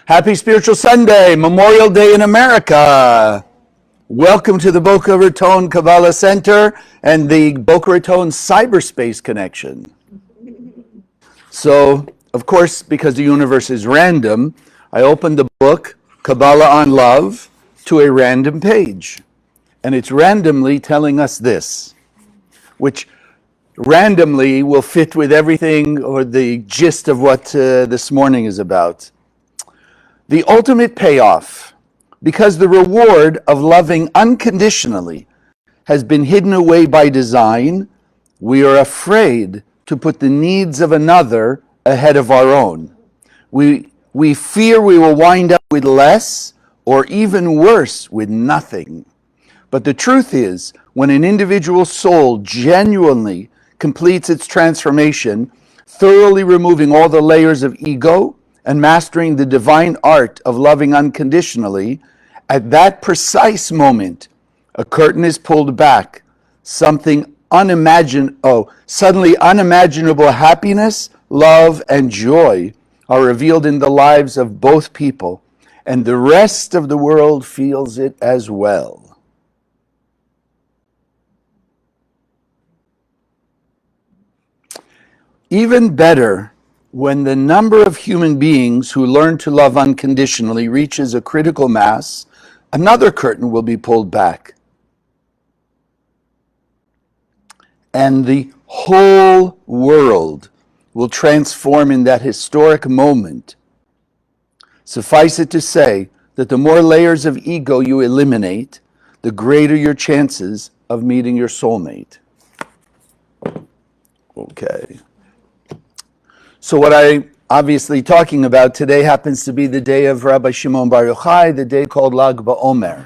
Happy Spiritual Sunday, Memorial Day in America. Welcome to the Boca Raton Kabbalah Center and the Boca Raton Cyberspace Connection. So, of course, because the universe is random, I opened the book, Kabbalah on Love, to a random page. And it's randomly telling us this, which randomly will fit with everything or the gist of what this morning is about. The ultimate payoff, because the reward of loving unconditionally has been hidden away by design, we are afraid to put the needs of another ahead of our own. We fear we will wind up with less, or even worse, with nothing. But the truth is, when an individual soul genuinely completes its transformation, thoroughly removing all the layers of ego and mastering the divine art of loving unconditionally, at that precise moment, a curtain is pulled back. Suddenly unimaginable happiness, love, and joy are revealed in the lives of both people, and the rest of the world feels it as well. Even better, when the number of human beings who learn to love unconditionally reaches a critical mass, another curtain will be pulled back. And the whole world will transform in that historic moment. Suffice it to say that the more layers of ego you eliminate, the greater your chances of meeting your soulmate. Okay. So what I'm obviously talking about today happens to be the day of Rabbi Shimon Bar Yochai, the day called Lag BaOmer.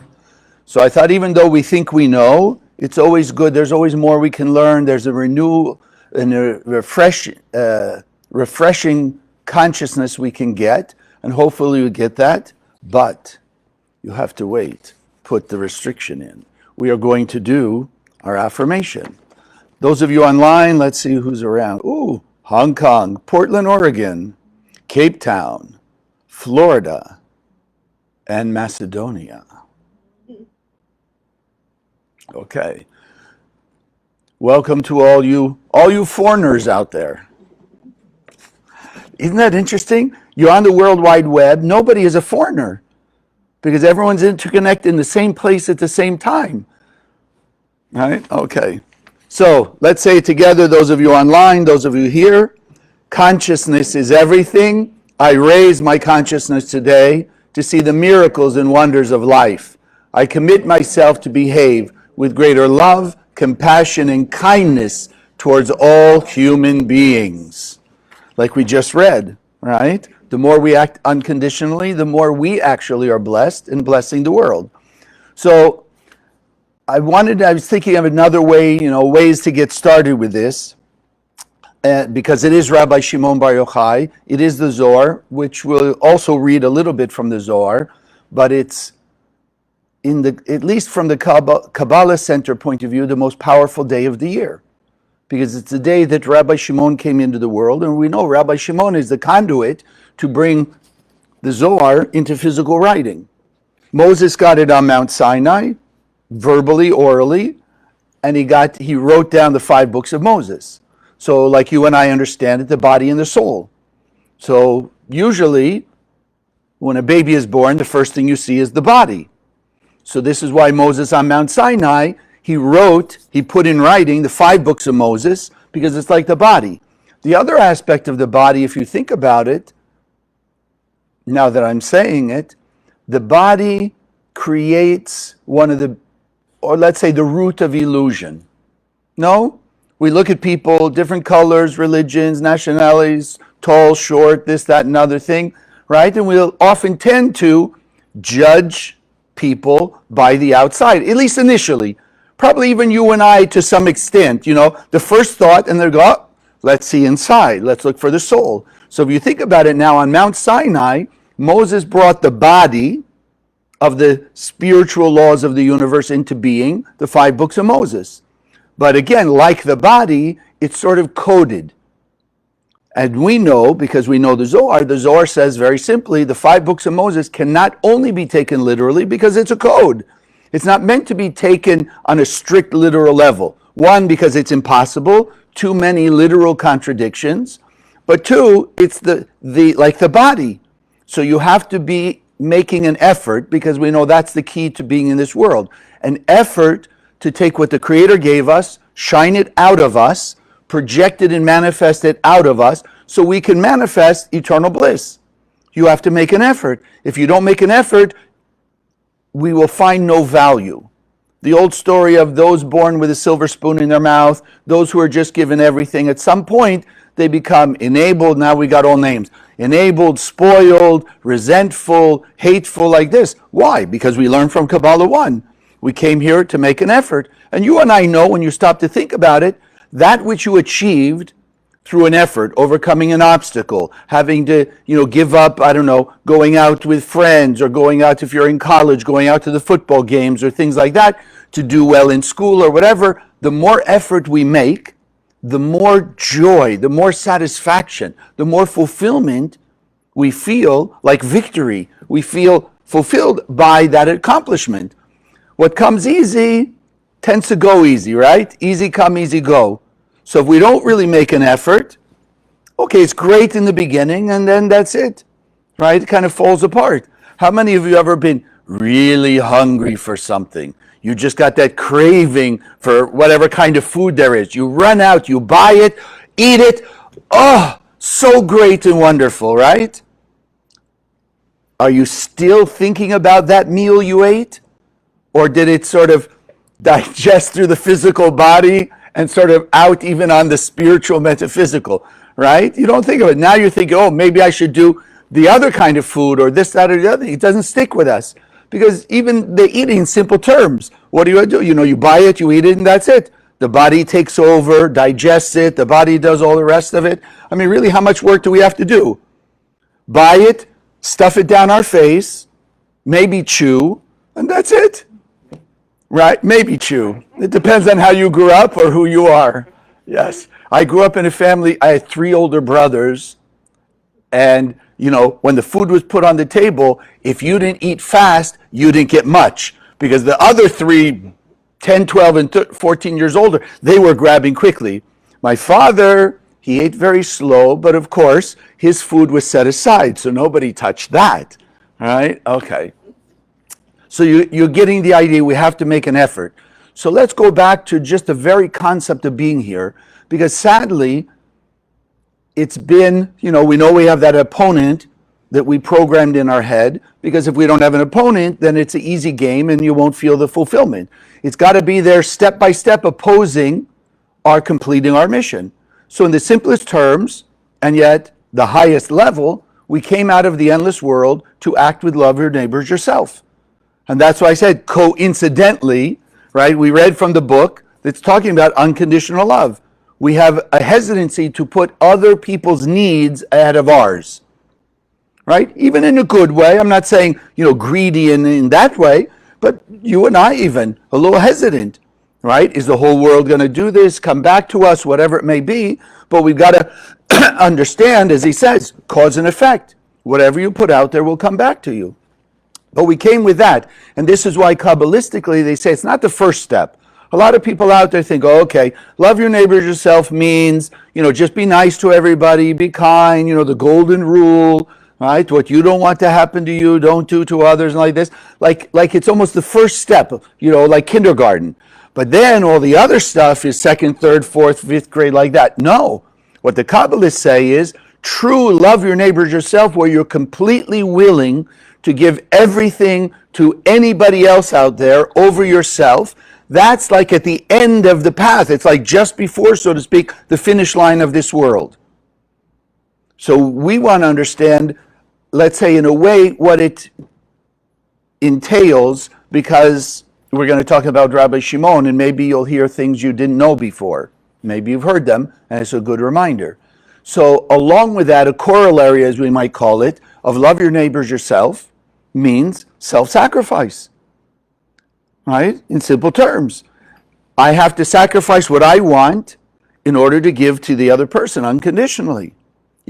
So I thought even though we think we know, it's always good. There's always more we can learn. There's a renewal and a refreshing consciousness we can get, and hopefully we get that. But you have to wait. Put the restriction in. We are going to do our affirmation. Those of you online, let's see who's around. Ooh. Hong Kong, Portland, Oregon, Cape Town, Florida, and Macedonia. Okay. Welcome to all you foreigners out there. Isn't that interesting? You're on the World Wide Web. Nobody is a foreigner because everyone's interconnected in the same place at the same time. Right? Okay. So let's say it together, those of you online, those of you here. Consciousness is everything. I raise my consciousness today to see the miracles and wonders of life. I commit myself to behave with greater love, compassion, and kindness towards all human beings. Like we just read, right? The more we act unconditionally, the more we actually are blessed and blessing the world. So I was thinking of another way, ways to get started with this, because it is Rabbi Shimon Bar Yochai. It is the Zohar, which we'll also read a little bit from the Zohar, but it's, at least from the Kabbalah Center point of view, the most powerful day of the year, because it's the day that Rabbi Shimon came into the world, and we know Rabbi Shimon is the conduit to bring the Zohar into physical writing. Moses got it on Mount Sinai, verbally, orally, and he wrote down the 5 books of Moses. So like you and I understand it, the body and the soul. So usually when a baby is born, the first thing you see is the body. So this is why Moses on Mount Sinai, he put in writing the 5 books of Moses, because it's like the body. The other aspect of the body, if you think about it, now that I'm saying it, the body creates or let's say the root of illusion. No? We look at people, different colors, religions, nationalities, tall, short, this, that, and other thing, right? And we'll often tend to judge people by the outside, at least initially. Probably even you and I to some extent, the first thought, and they go, let's see inside, let's look for the soul. So if you think about it now, on Mount Sinai, Moses brought the body of the spiritual laws of the universe into being, the 5 books of Moses. But again, like the body, it's sort of coded. And we know, because we know the Zohar says very simply, the 5 books of Moses cannot only be taken literally because it's a code. It's not meant to be taken on a strict literal level. One, because it's impossible, too many literal contradictions. But two, it's the like the body. So you have to be making an effort, because we know that's the key to being in this world. An effort to take what the Creator gave us, shine it out of us, project it and manifest it out of us, so we can manifest eternal bliss. You have to make an effort. If you don't make an effort, we will find no value. The old story of those born with a silver spoon in their mouth, those who are just given everything, at some point they become enabled. Now we got all names. Enabled, spoiled, resentful, hateful, like this. Why? Because we learned from Kabbalah 1. We came here to make an effort. And you and I know, when you stop to think about it, that which you achieved through an effort, overcoming an obstacle, having to, give up, going out with friends, or going out, if you're in college, going out to the football games or things like that, to do well in school or whatever, the more effort we make, the more joy, the more satisfaction, the more fulfillment we feel, like victory. We feel fulfilled by that accomplishment. What comes easy tends to go easy, right? Easy come, easy go. So if we don't really make an effort, okay, it's great in the beginning, and then that's it, right? It kind of falls apart. How many of you ever been really hungry for something? You just got that craving for whatever kind of food there is. You run out, you buy it, eat it. Oh, so great and wonderful, right? Are you still thinking about that meal you ate? Or did it sort of digest through the physical body and sort of out even on the spiritual, metaphysical, right? You don't think of it. Now you're thinking, oh, maybe I should do the other kind of food, or this, that, or the other. It doesn't stick with us. Because even the eating in simple terms, what do? You buy it, you eat it, and that's it. The body takes over, digests it, the body does all the rest of it. I mean, really, how much work do we have to do? Buy it, stuff it down our face, maybe chew, and that's it. Right? Maybe chew. It depends on how you grew up or who you are. Yes. I grew up in a family, I had 3 older brothers, and when the food was put on the table, if you didn't eat fast, you didn't get much. Because the other 3, 10, 12, and 14 years older, they were grabbing quickly. My father, he ate very slow, but of course, his food was set aside, so nobody touched that. All right? Okay. So you're getting the idea. We have to make an effort. So let's go back to just the very concept of being here, because sadly, it's been, we know we have that opponent that we programmed in our head, because if we don't have an opponent, then it's an easy game and you won't feel the fulfillment. It's got to be there step by step, opposing our completing our mission. So in the simplest terms, and yet the highest level, we came out of the endless world to act with love your neighbors yourself. And that's why I said, coincidentally, right, we read from the book that's talking about unconditional love. We have a hesitancy to put other people's needs ahead of ours, right? Even in a good way. I'm not saying, greedy in that way, but you and I even, a little hesitant, right? Is the whole world going to do this, come back to us, whatever it may be? But we've got to understand, as he says, cause and effect. Whatever you put out there will come back to you. But we came with that. And this is why Kabbalistically they say it's not the first step. A lot of people out there think, okay, love your neighbors yourself means, just be nice to everybody, be kind, the golden rule, right? What you don't want to happen to you, don't do to others, and like this. Like it's almost the first step, like kindergarten. But then all the other stuff is 2nd, 3rd, 4th, 5th grade, like that. No. What the Kabbalists say is, true love your neighbors yourself, where you're completely willing to give everything to anybody else out there over yourself. That's like at the end of the path. It's like just before, so to speak, the finish line of this world. So we want to understand, let's say in a way, what it entails, because we're going to talk about Rabbi Shimon, and maybe you'll hear things you didn't know before. Maybe you've heard them, and it's a good reminder. So along with that, a corollary, as we might call it, of love your neighbors yourself means self-sacrifice. Right? In simple terms, I have to sacrifice what I want in order to give to the other person unconditionally.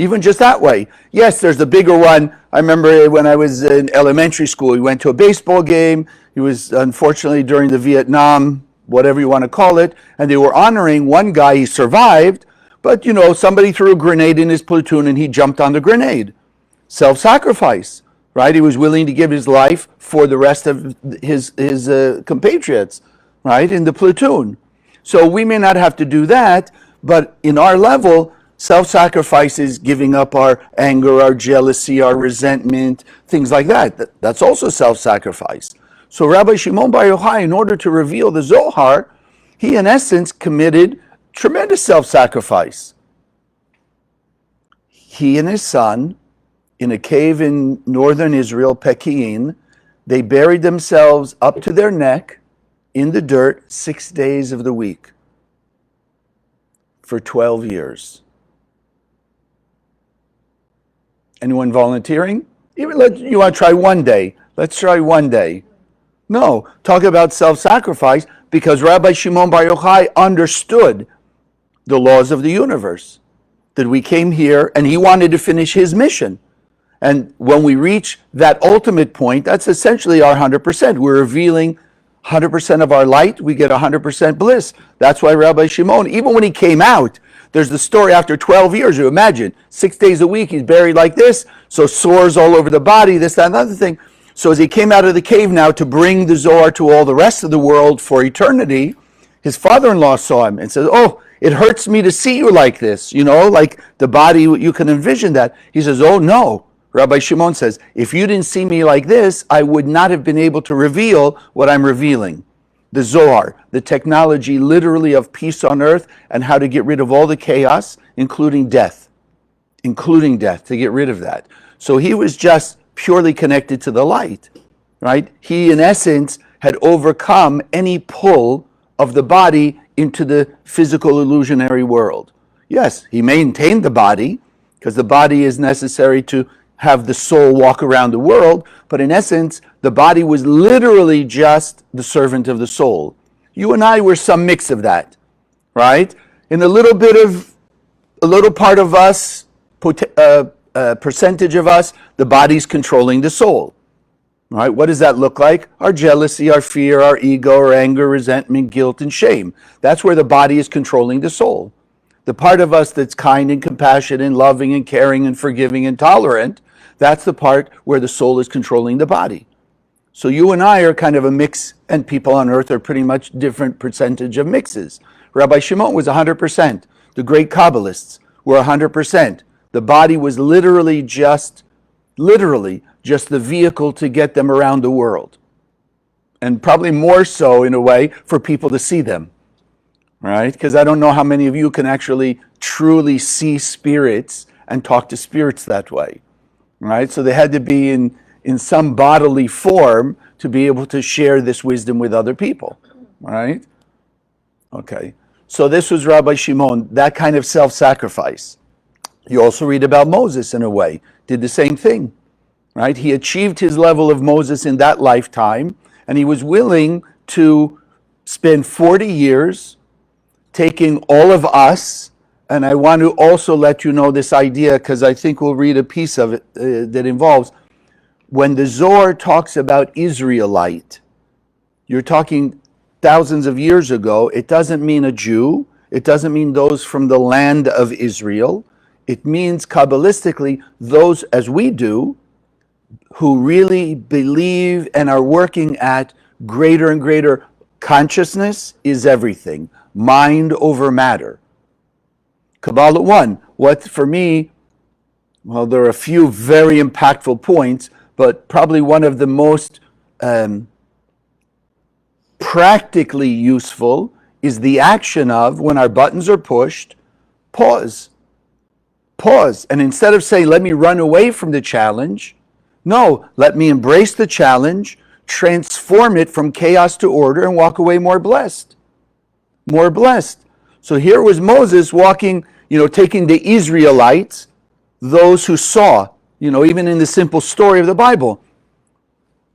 Even just that way. Yes, there's the bigger one. I remember when I was in elementary school, we went to a baseball game. It was unfortunately during the Vietnam, whatever you want to call it, and they were honoring one guy. He survived, but somebody threw a grenade in his platoon and he jumped on the grenade. Self-sacrifice, right? He was willing to give his life for the rest of his compatriots, right, in the platoon. So we may not have to do that, but in our level, self-sacrifice is giving up our anger, our jealousy, our resentment, things like that. That's also self-sacrifice. So Rabbi Shimon Bar Yochai, in order to reveal the Zohar, he in essence committed tremendous self-sacrifice. He and his son, in a cave in northern Israel, Pekin, they buried themselves up to their neck in the dirt 6 days of the week for 12 years. Anyone volunteering? You want to try one day? Let's try one day. No, talk about self-sacrifice, because Rabbi Shimon Bar Yochai understood the laws of the universe, that we came here and he wanted to finish his mission. And when we reach that ultimate point, that's essentially our 100%. We're revealing 100% of our light, we get 100% bliss. That's why Rabbi Shimon, even when he came out, there's the story after 12 years, you imagine, 6 days a week, he's buried like this, so sores all over the body, this, that, another thing. So as he came out of the cave now to bring the Zohar to all the rest of the world for eternity, his father-in-law saw him and said, "Oh, it hurts me to see you like this, like the body, you can envision that." He says, "Oh no." Rabbi Shimon says, "If you didn't see me like this, I would not have been able to reveal what I'm revealing. The Zohar, the technology literally of peace on earth and how to get rid of all the chaos, including death, to get rid of that." So he was just purely connected to the light, right? He, in essence, had overcome any pull of the body into the physical illusionary world. Yes, he maintained the body, because the body is necessary to have the soul walk around the world, but in essence, the body was literally just the servant of the soul. You and I were some mix of that, right? In a little part of us, percentage of us, the body's controlling the soul, right? What does that look like? Our jealousy, our fear, our ego, our anger, resentment, guilt, and shame. That's where the body is controlling the soul. The part of us that's kind and compassionate and loving and caring and forgiving and tolerant, that's the part where the soul is controlling the body. So you and I are kind of a mix, and people on earth are pretty much different percentage of mixes. Rabbi Shimon was 100%. The great Kabbalists were 100%. The body was literally just the vehicle to get them around the world. And probably more so, in a way, for people to see them, right? Because I don't know how many of you can actually truly see spirits and talk to spirits that way, right? So they had to be in some bodily form to be able to share this wisdom with other people, right? Okay, so this was Rabbi Shimon, that kind of self-sacrifice. You also read about Moses in a way, did the same thing, right? He achieved his level of Moses in that lifetime, and he was willing to spend 40 years taking all of us. And I want to also let you know this idea, because I think we'll read a piece of it that involves, when the Zohar talks about Israelite, you're talking thousands of years ago. It doesn't mean a Jew. It doesn't mean those from the land of Israel. It means Kabbalistically those, as we do, who really believe and are working at greater and greater consciousness is everything. Mind over matter. Kabbalah 1, what for me, well, there are a few very impactful points, but probably one of the most practically useful is the action of, when our buttons are pushed, pause. Pause. And instead of saying, let me run away from the challenge, no, let me embrace the challenge, transform it from chaos to order, and walk away more blessed. More blessed. So here was Moses walking, taking the Israelites, those who saw, even in the simple story of the Bible.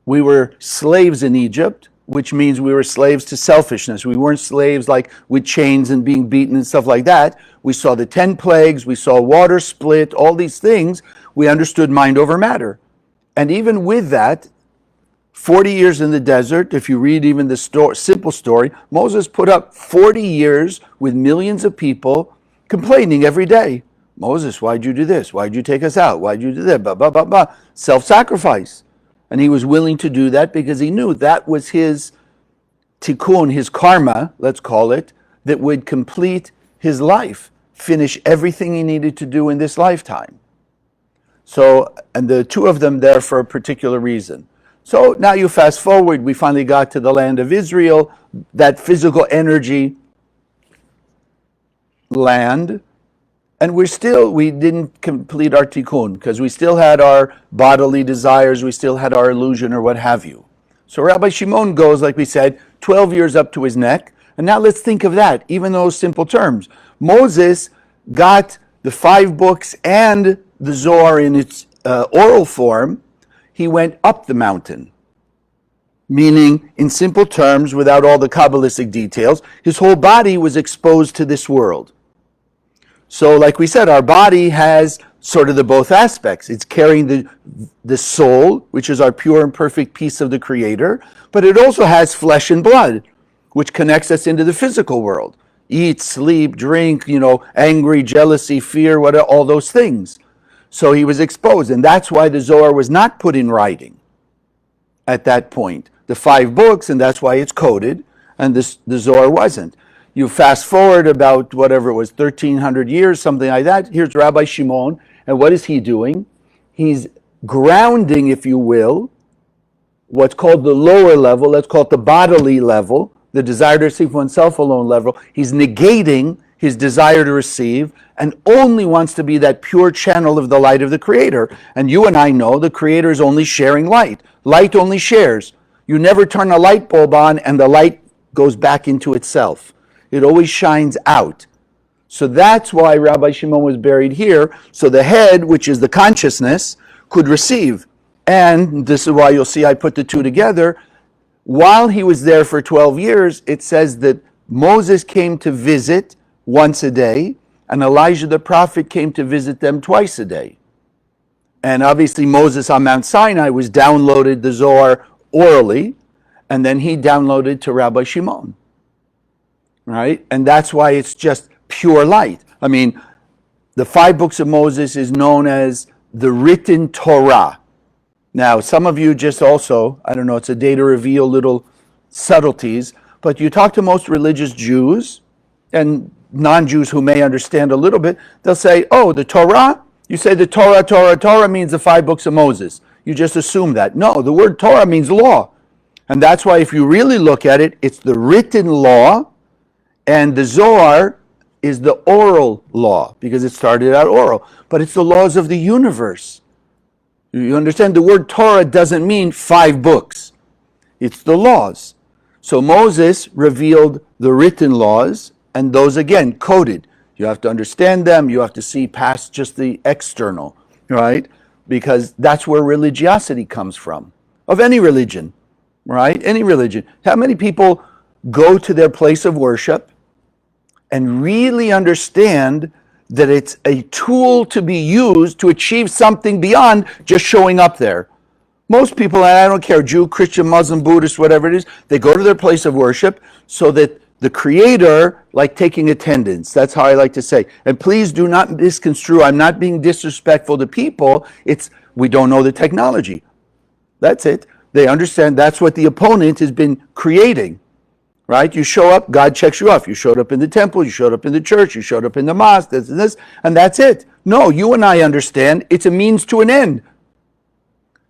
We were slaves in Egypt. which means we were slaves to selfishness. We weren't slaves like with chains and being beaten and stuff like that. We saw the 10 plagues, we saw water split, all these things. We understood mind over matter. And even with that, 40 years in the desert, if you read even the simple story, Moses put up 40 years with millions of people complaining every day. Moses, why'd you do this? Why'd you take us out? Why'd you do that? Blah, blah, blah, blah. Self-sacrifice. And he was willing to do that because he knew that was his tikkun, his karma, let's call it, that would complete his life, finish everything he needed to do in this lifetime. So, and the two of them there for a particular reason. So now you fast forward, we finally got to the land of Israel, that physical energy land, and we didn't complete our tikkun, because we still had our bodily desires, we still had our illusion or what have you. So Rabbi Shimon goes, like we said, 12 years up to his neck, and now let's think of that, even those simple terms. Moses got the 5 books and the Zohar in its oral form. He went up the mountain, meaning in simple terms, without all the Kabbalistic details, his whole body was exposed to this world. So like we said, our body has sort of the both aspects. It's carrying the soul, which is our pure and perfect piece of the Creator, but it also has flesh and blood, which connects us into the physical world. Eat, sleep, drink, angry, jealousy, fear, all those things. So he was exposed, and that's why the Zohar was not put in writing at that point. The 5 books, and that's why it's coded, and the Zohar wasn't. You fast forward about whatever it was, 1,300 years, something like that. Here's Rabbi Shimon, and what is he doing? He's grounding, if you will, what's called the lower level, let's call it the bodily level, the desire to receive oneself alone level. He's negating his desire to receive, and only wants to be that pure channel of the light of the Creator. And you and I know the Creator is only sharing light. Light only shares. You never turn a light bulb on and the light goes back into itself. It always shines out. So that's why Rabbi Shimon was buried here, so the head, which is the consciousness, could receive. And this is why you'll see I put the two together. While he was there for 12 years, it says that Moses came to visit once a day, and Elijah the prophet came to visit them twice a day. And obviously Moses on Mount Sinai was downloaded the Zohar orally, and then he downloaded to Rabbi Shimon. Right? And that's why it's just pure light. I mean, the 5 books of Moses is known as the written Torah. Now, some of you just also, I don't know, it's a day to reveal little subtleties, but you talk to most religious Jews and non-Jews who may understand a little bit, they'll say, oh, the Torah? You say the Torah means the 5 books of Moses. You just assume that. No, the word Torah means law. And that's why if you really look at it, it's the written law, and the Zohar is the oral law, because it started out oral. But it's the laws of the universe. You understand? The word Torah doesn't mean 5 books. It's the laws. So Moses revealed the written laws, and those again coded. You have to understand them. You have to see past just the external, right? Because that's where religiosity comes from, of any religion, right? Any religion. How many people go to their place of worship and really understand that it's a tool to be used to achieve something beyond just showing up there? Most people, and I don't care, Jew, Christian, Muslim, Buddhist, whatever it is, they go to their place of worship so that the Creator, like taking attendance, that's how I like to say. And please do not misconstrue, I'm not being disrespectful to people, it's we don't know the technology. That's it. They understand that's what the opponent has been creating. Right? You show up, God checks you off. You showed up in the temple, you showed up in the church, you showed up in the mosque, this and this, and that's it. No, you and I understand it's a means to an end.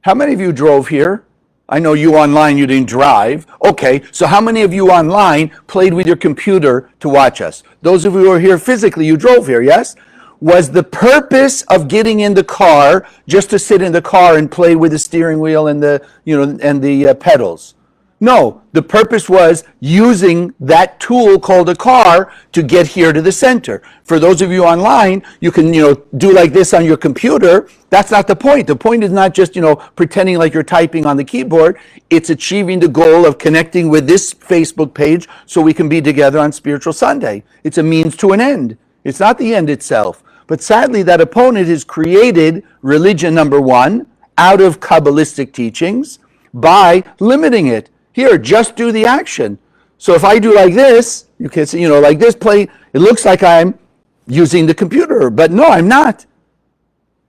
How many of you drove here? I know you online, you didn't drive. Okay, so how many of you online played with your computer to watch us? Those of you who are here physically, you drove here, yes? Was the purpose of getting in the car just to sit in the car and play with the steering wheel and the pedals? No, the purpose was using that tool called a car to get here to the center. For those of you online, you can, do like this on your computer. That's not the point. The point is not just, pretending like you're typing on the keyboard. It's achieving the goal of connecting with this Facebook page so we can be together on Spiritual Sunday. It's a means to an end. It's not the end itself. But sadly, that opponent has created religion, number one, out of Kabbalistic teachings by limiting it. Here, just do the action. So if I do like this, you can see, like this play, it looks like I'm using the computer, but no, I'm not,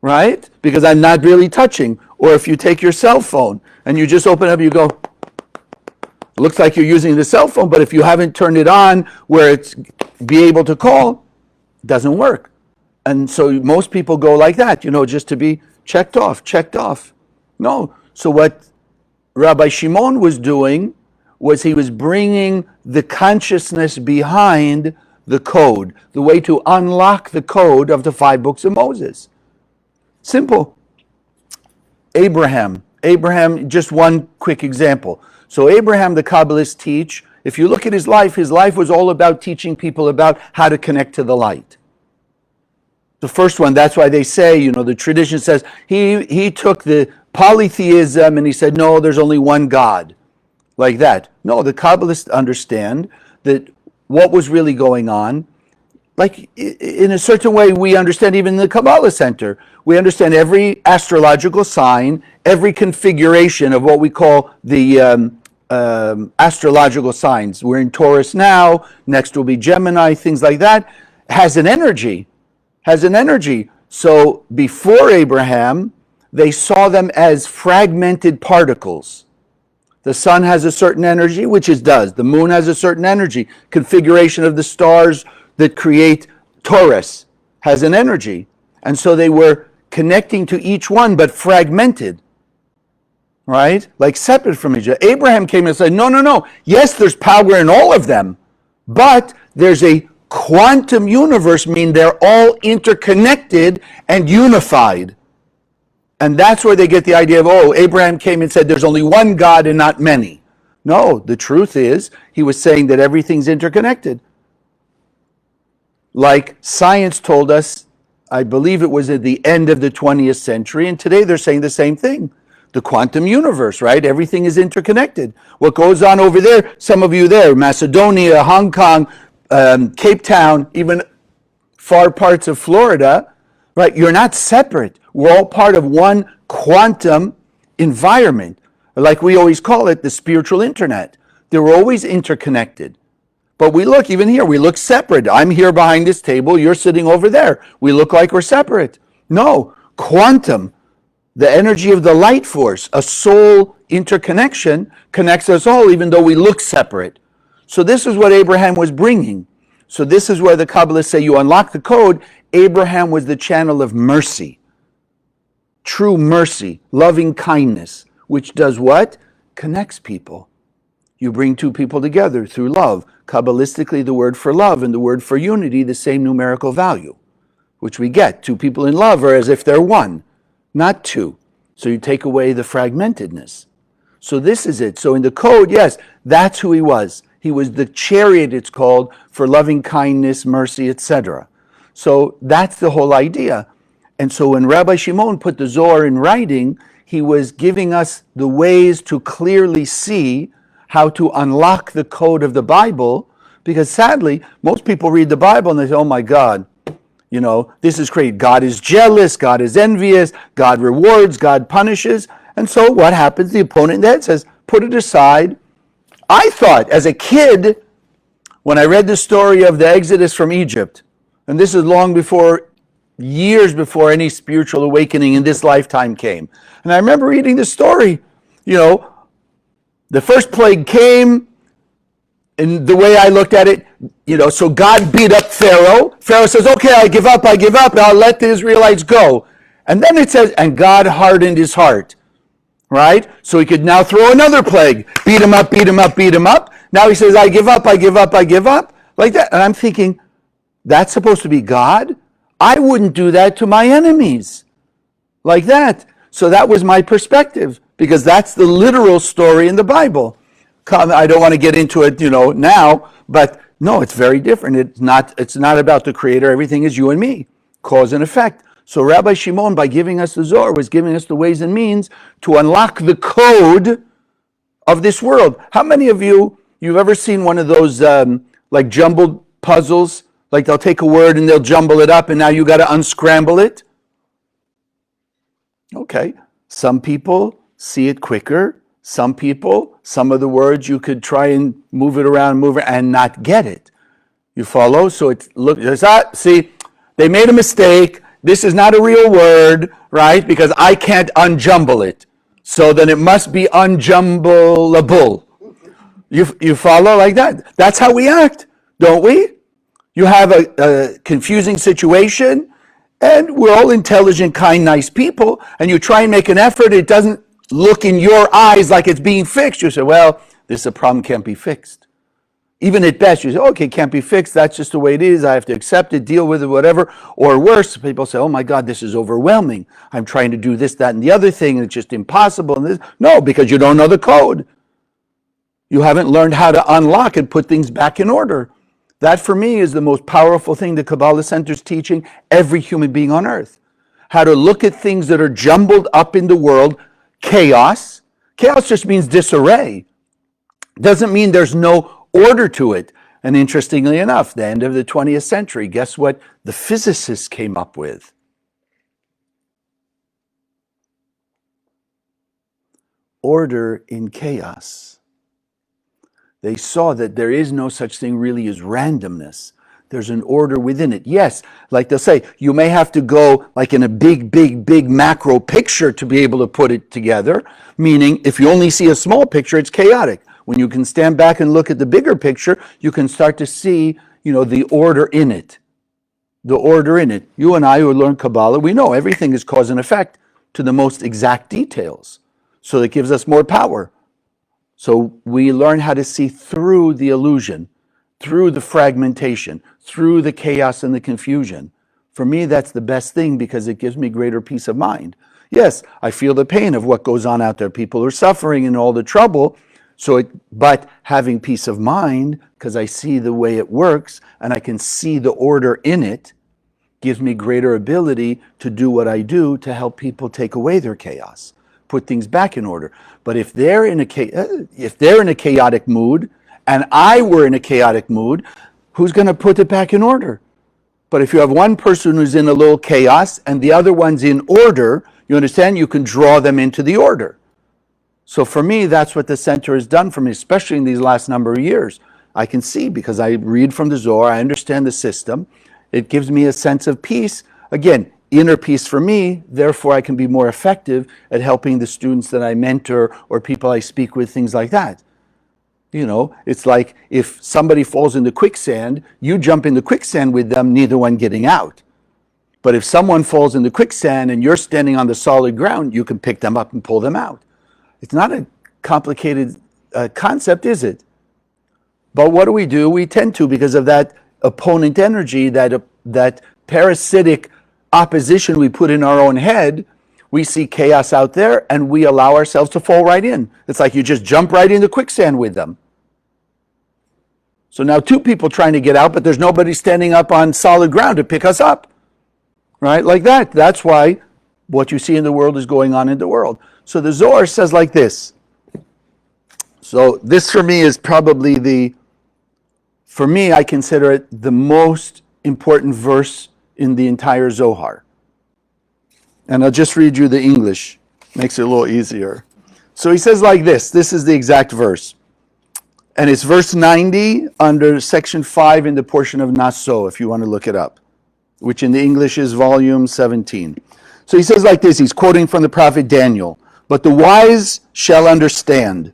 right? Because I'm not really touching. Or if you take your cell phone and you just open up, you go, it looks like you're using the cell phone, but if you haven't turned it on where it's be able to call, it doesn't work. And so most people go like that, just to be checked off. No. So what Rabbi Shimon was doing was he was bringing the consciousness behind the code, the way to unlock the code of the 5 books of Moses. Simple. Abraham, just one quick example. So Abraham, the Kabbalists teach, if you look at his life was all about teaching people about how to connect to the light. The first one, that's why they say, the tradition says, he took the polytheism and he said, no, there's only one God, like that. No, the Kabbalists understand that what was really going on, like in a certain way we understand even the Kabbalah Center. We understand every astrological sign, every configuration of what we call the astrological signs. We're in Taurus now, next will be Gemini, things like that, has an energy. So before Abraham, they saw them as fragmented particles. The sun has a certain energy, which it does. The moon has a certain energy. Configuration of the stars that create Taurus has an energy. And so they were connecting to each one, but fragmented, right? Like separate from each other. Abraham came and said, no. Yes, there's power in all of them, but there's a quantum universe, mean they're all interconnected and unified. And that's where they get the idea of, Abraham came and said there's only one God and not many. No, the truth is, he was saying that everything's interconnected. Like science told us, I believe it was at the end of the 20th century, and today they're saying the same thing. The quantum universe, right? Everything is interconnected. What goes on over there, some of you there, Macedonia, Hong Kong, Cape Town, even far parts of Florida, right? You're not separate. We're all part of one quantum environment. Like we always call it, the spiritual internet. They're always interconnected. But we look, even here, we look separate. I'm here behind this table, you're sitting over there. We look like we're separate. No, quantum, the energy of the light force, a soul interconnection connects us all, even though we look separate. So this is what Abraham was bringing. So this is where the Kabbalists say you unlock the code. Abraham was the channel of mercy. True mercy, loving kindness, which does what? Connects people. You bring two people together through love. Kabbalistically, the word for love and the word for unity, the same numerical value, which we get. Two people in love are as if they're one, not two. So you take away the fragmentedness. So this is it. So in the code, yes, that's who he was. He was the chariot, it's called, for loving kindness, mercy, etc. So that's the whole idea. And so when Rabbi Shimon put the Zohar in writing, he was giving us the ways to clearly see how to unlock the code of the Bible, because sadly, most people read the Bible and they say, oh my God, this is great. God is jealous, God is envious, God rewards, God punishes. And so what happens? The opponent in the head says, put it aside. I thought as a kid, when I read the story of the Exodus from Egypt, and this is years before any spiritual awakening in this lifetime came. And I remember reading the story, the first plague came, and the way I looked at it, so God beat up Pharaoh. Pharaoh says, okay, I give up, I'll let the Israelites go. And then it says, and God hardened his heart. Right? So he could now throw another plague. Beat him up. Now he says, I give up. Like that. And I'm thinking, that's supposed to be God? I wouldn't do that to my enemies. Like that. So that was my perspective, because that's the literal story in the Bible. I don't want to get into it, now, but no, it's very different. It's not about the creator. Everything is you and me, cause and effect. So Rabbi Shimon, by giving us the Zohar, was giving us the ways and means to unlock the code of this world. How many of you've ever seen one of those like jumbled puzzles? Like they'll take a word and they'll jumble it up and now you got to unscramble it? Okay. Some people see it quicker. Some of the words you could try and move it around, and not get it. You follow? So see, they made a mistake. This is not a real word, right? Because I can't unjumble it. So then it must be unjumbleable. You follow like that? That's how we act, don't we? You have a confusing situation, and we're all intelligent, kind, nice people, and you try and make an effort, it doesn't look in your eyes like it's being fixed. You say, well, this is a problem, can't be fixed. Even at best, you say, okay, can't be fixed, that's just the way it is, I have to accept it, deal with it, whatever. Or worse, people say, oh my God, this is overwhelming. I'm trying to do this, that, and the other thing, and it's just impossible. No, because you don't know the code. You haven't learned how to unlock and put things back in order. That, for me, is the most powerful thing the Kabbalah Center is teaching every human being on earth. How to look at things that are jumbled up in the world, chaos. Chaos just means disarray. Doesn't mean there's no order to it. And interestingly enough, the end of the 20th century, guess what the physicists came up with? Order in chaos. They saw that there is no such thing really as randomness. There's an order within it. Yes, like they'll say, you may have to go like in a big macro picture to be able to put it together, meaning if you only see a small picture, it's chaotic. When you can stand back and look at the bigger picture, you can start to see, the order in it. The order in it. You and I who learn Kabbalah, we know everything is cause and effect to the most exact details. So it gives us more power. So we learn how to see through the illusion, through the fragmentation, through the chaos and the confusion. For me, that's the best thing because it gives me greater peace of mind. Yes, I feel the pain of what goes on out there. People are suffering and all the trouble. But having peace of mind, because I see the way it works and I can see the order in it, gives me greater ability to do what I do to help people take away their chaos, put things back in order. But if they're in a chaotic mood and I were in a chaotic mood, who's going to put it back in order? But if you have one person who's in a little chaos and the other one's in order, you understand, you can draw them into the order. So for me, that's what the center has done for me, especially in these last number of years. I can see because I read from the Zohar, I understand the system. It gives me a sense of peace. Again, inner peace for me, therefore I can be more effective at helping the students that I mentor or people I speak with, things like that. It's like if somebody falls into quicksand, you jump in the quicksand with them, neither one getting out. But if someone falls into quicksand and you're standing on the solid ground, you can pick them up and pull them out. It's not a complicated concept, is it? But what do? We tend to, because of that opponent energy, that parasitic opposition we put in our own head, we see chaos out there and we allow ourselves to fall right in. It's like you just jump right into quicksand with them. So now two people trying to get out, but there's nobody standing up on solid ground to pick us up. Right? Like that. That's why what you see in the world is going on in the world. So the Zohar says like this. So this for me is probably for me, I consider it the most important verse in the entire Zohar. And I'll just read you the English. Makes it a little easier. So he says like this. This is the exact verse. And it's verse 90 under section 5 in the portion of Naso, if you want to look it up, which in the English is volume 17. So he says like this. He's quoting from the prophet Daniel. But the wise shall understand,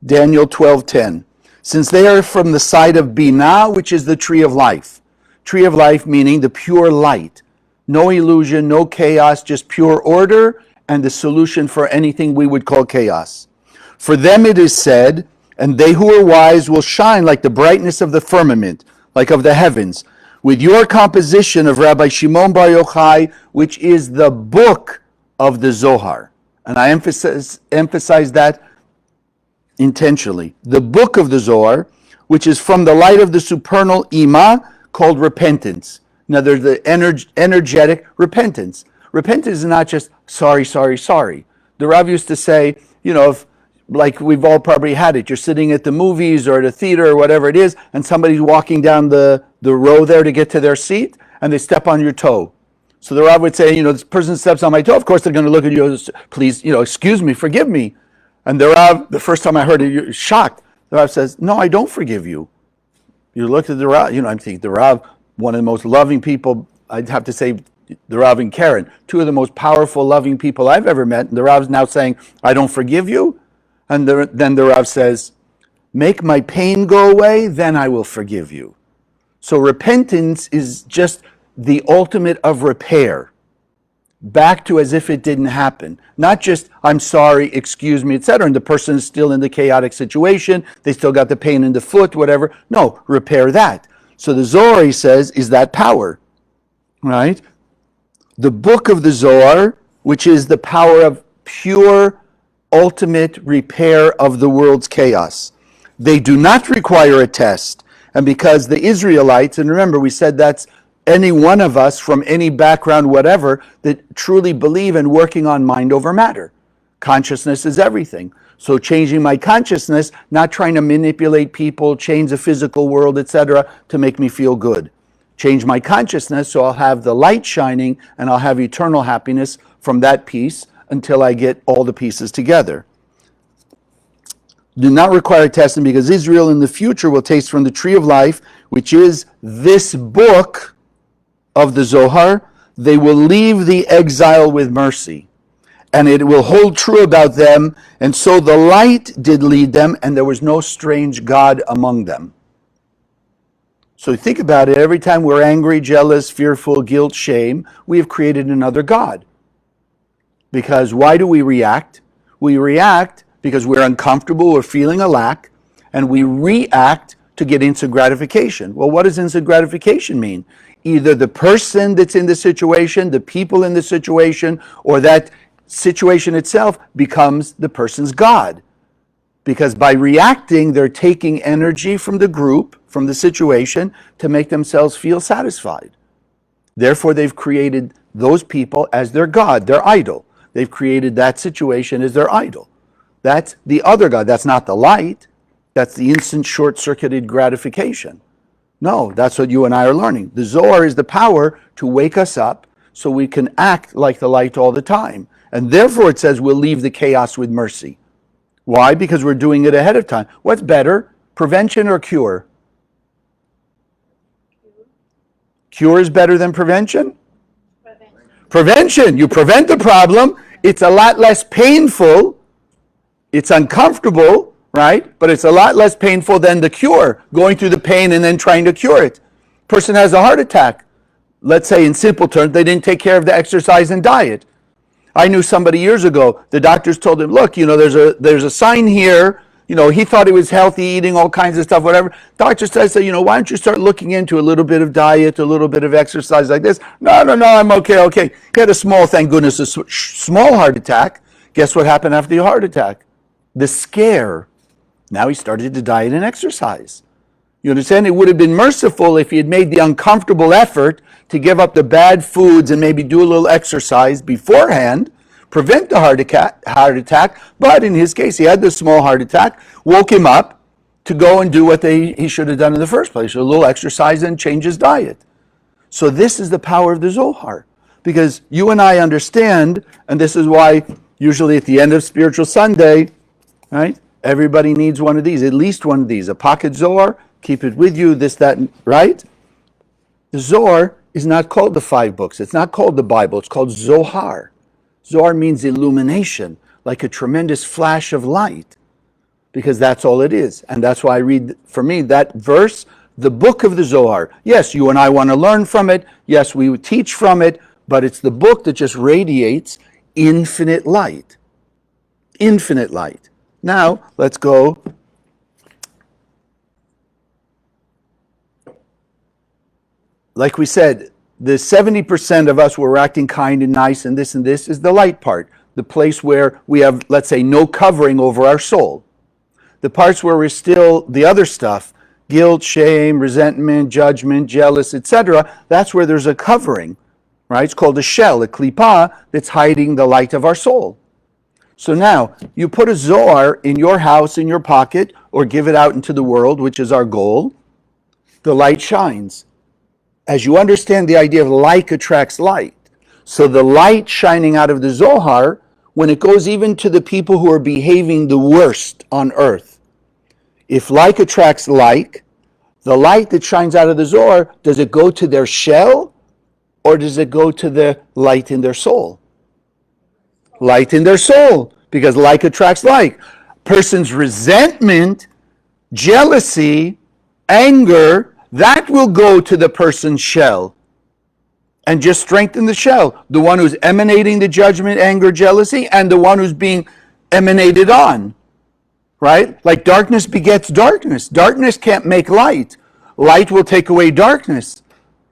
Daniel 12:10, since they are from the side of Binah, which is the tree of life. Tree of life meaning the pure light. No illusion, no chaos, just pure order and the solution for anything we would call chaos. For them it is said, and they who are wise will shine like the brightness of the firmament, like of the heavens, with your composition of Rabbi Shimon Bar Yochai, which is the book of the Zohar. And I emphasize that intentionally. The book of the Zohar, which is from the light of the supernal Ima, called repentance. Now, there's the energetic repentance. Repentance is not just sorry, sorry, sorry. The Rav used to say, if, like we've all probably had it, you're sitting at the movies or at a theater or whatever it is, and somebody's walking down the row there to get to their seat, and they step on your toe. So the Rav would say, this person steps on my toe, of course they're going to look at you, please, excuse me, forgive me. And the Rav, the first time I heard it, you're shocked. The Rav says, no, I don't forgive you. You look at the Rav, I'm thinking the Rav, one of the most loving people, I'd have to say the Rav and Karen, two of the most powerful, loving people I've ever met. And the Rav's now saying, I don't forgive you. And then the Rav says, make my pain go away, then I will forgive you. So repentance is just the ultimate of repair. Back to as if it didn't happen. Not just, I'm sorry, excuse me, etc. And the person is still in the chaotic situation. They still got the pain in the foot, whatever. No, repair that. So the Zohar, he says, is that power. Right? The book of the Zohar, which is the power of pure, ultimate repair of the world's chaos. They do not require a test. And because the Israelites, and remember we said that's any one of us from any background, whatever, that truly believe in working on mind over matter. Consciousness is everything. So changing my consciousness, not trying to manipulate people, change the physical world, etc., to make me feel good. Change my consciousness so I'll have the light shining and I'll have eternal happiness from that piece until I get all the pieces together. Do not require testing because Israel in the future will taste from the tree of life, which is this book of the Zohar. They will leave the exile with mercy, and it will hold true about them. And so the light did lead them, and there was no strange God among them. So think about it. Every time we're angry, jealous, fearful, guilt, shame, we have created another God. Because why do we react? We react because we're uncomfortable, we're feeling a lack, and we react to get instant gratification. Well, what does instant gratification mean? Either the person that's in the situation, the people in the situation, or that situation itself becomes the person's God. Because by reacting, they're taking energy from the group, from the situation, to make themselves feel satisfied. Therefore, they've created those people as their God, their idol. They've created that situation as their idol. That's the other God. That's not the light. That's the instant short-circuited gratification. No, that's what you and I are learning. The Zohar is the power to wake us up so we can act like the light all the time. And therefore it says we'll leave the chaos with mercy. Why? Because we're doing it ahead of time. What's better, prevention or cure? Cure is better than prevention? Prevention. You prevent the problem. It's a lot less painful. It's uncomfortable, right? But it's a lot less painful than the cure, going through the pain and then trying to cure it. Person has a heart attack. Let's say in simple terms, they didn't take care of the exercise and diet. I knew somebody years ago, the doctors told him, look, there's a sign here. He thought he was healthy, eating all kinds of stuff, whatever. Doctor says, why don't you start looking into a little bit of diet, a little bit of exercise like this? No, I'm okay. He had a small, thank goodness, a small heart attack. Guess what happened after the heart attack? The scare. Now he started to diet and exercise. You understand? It would have been merciful if he had made the uncomfortable effort to give up the bad foods and maybe do a little exercise beforehand, prevent the heart attack. But in his case, he had the small heart attack, woke him up to go and do what he should have done in the first place, a little exercise and change his diet. So this is the power of the Zohar. Because you and I understand, and this is why usually at the end of Spiritual Sunday, right, everybody needs one of these, at least one of these, a pocket Zohar, keep it with you, this, that, right? The Zohar is not called the 5 books. It's not called the Bible. It's called Zohar. Zohar means illumination, like a tremendous flash of light, because that's all it is. And that's why I read, for me, that verse, the book of the Zohar. Yes, you and I want to learn from it. Yes, we would teach from it, but it's the book that just radiates infinite light. Infinite light. Now, let's go. Like we said, the 70% of us were acting kind and nice and this is the light part, the place where we have, let's say, no covering over our soul. The parts where we're still the other stuff, guilt, shame, resentment, judgment, jealous, etc., that's where there's a covering, right? It's called a shell, a klipa, that's hiding the light of our soul. So now, you put a Zohar in your house, in your pocket, or give it out into the world, which is our goal, the light shines. As you understand the idea of like attracts light, so the light shining out of the Zohar, when it goes even to the people who are behaving the worst on earth, if like attracts like, the light that shines out of the Zohar, does it go to their shell or does it go to the light in their soul? Light in their soul, because like attracts like. Person's resentment, jealousy, anger, that will go to the person's shell and just strengthen the shell. The one who's emanating the judgment, anger, jealousy, and the one who's being emanated on. Right? Like darkness begets darkness. Darkness can't make light. Light will take away darkness.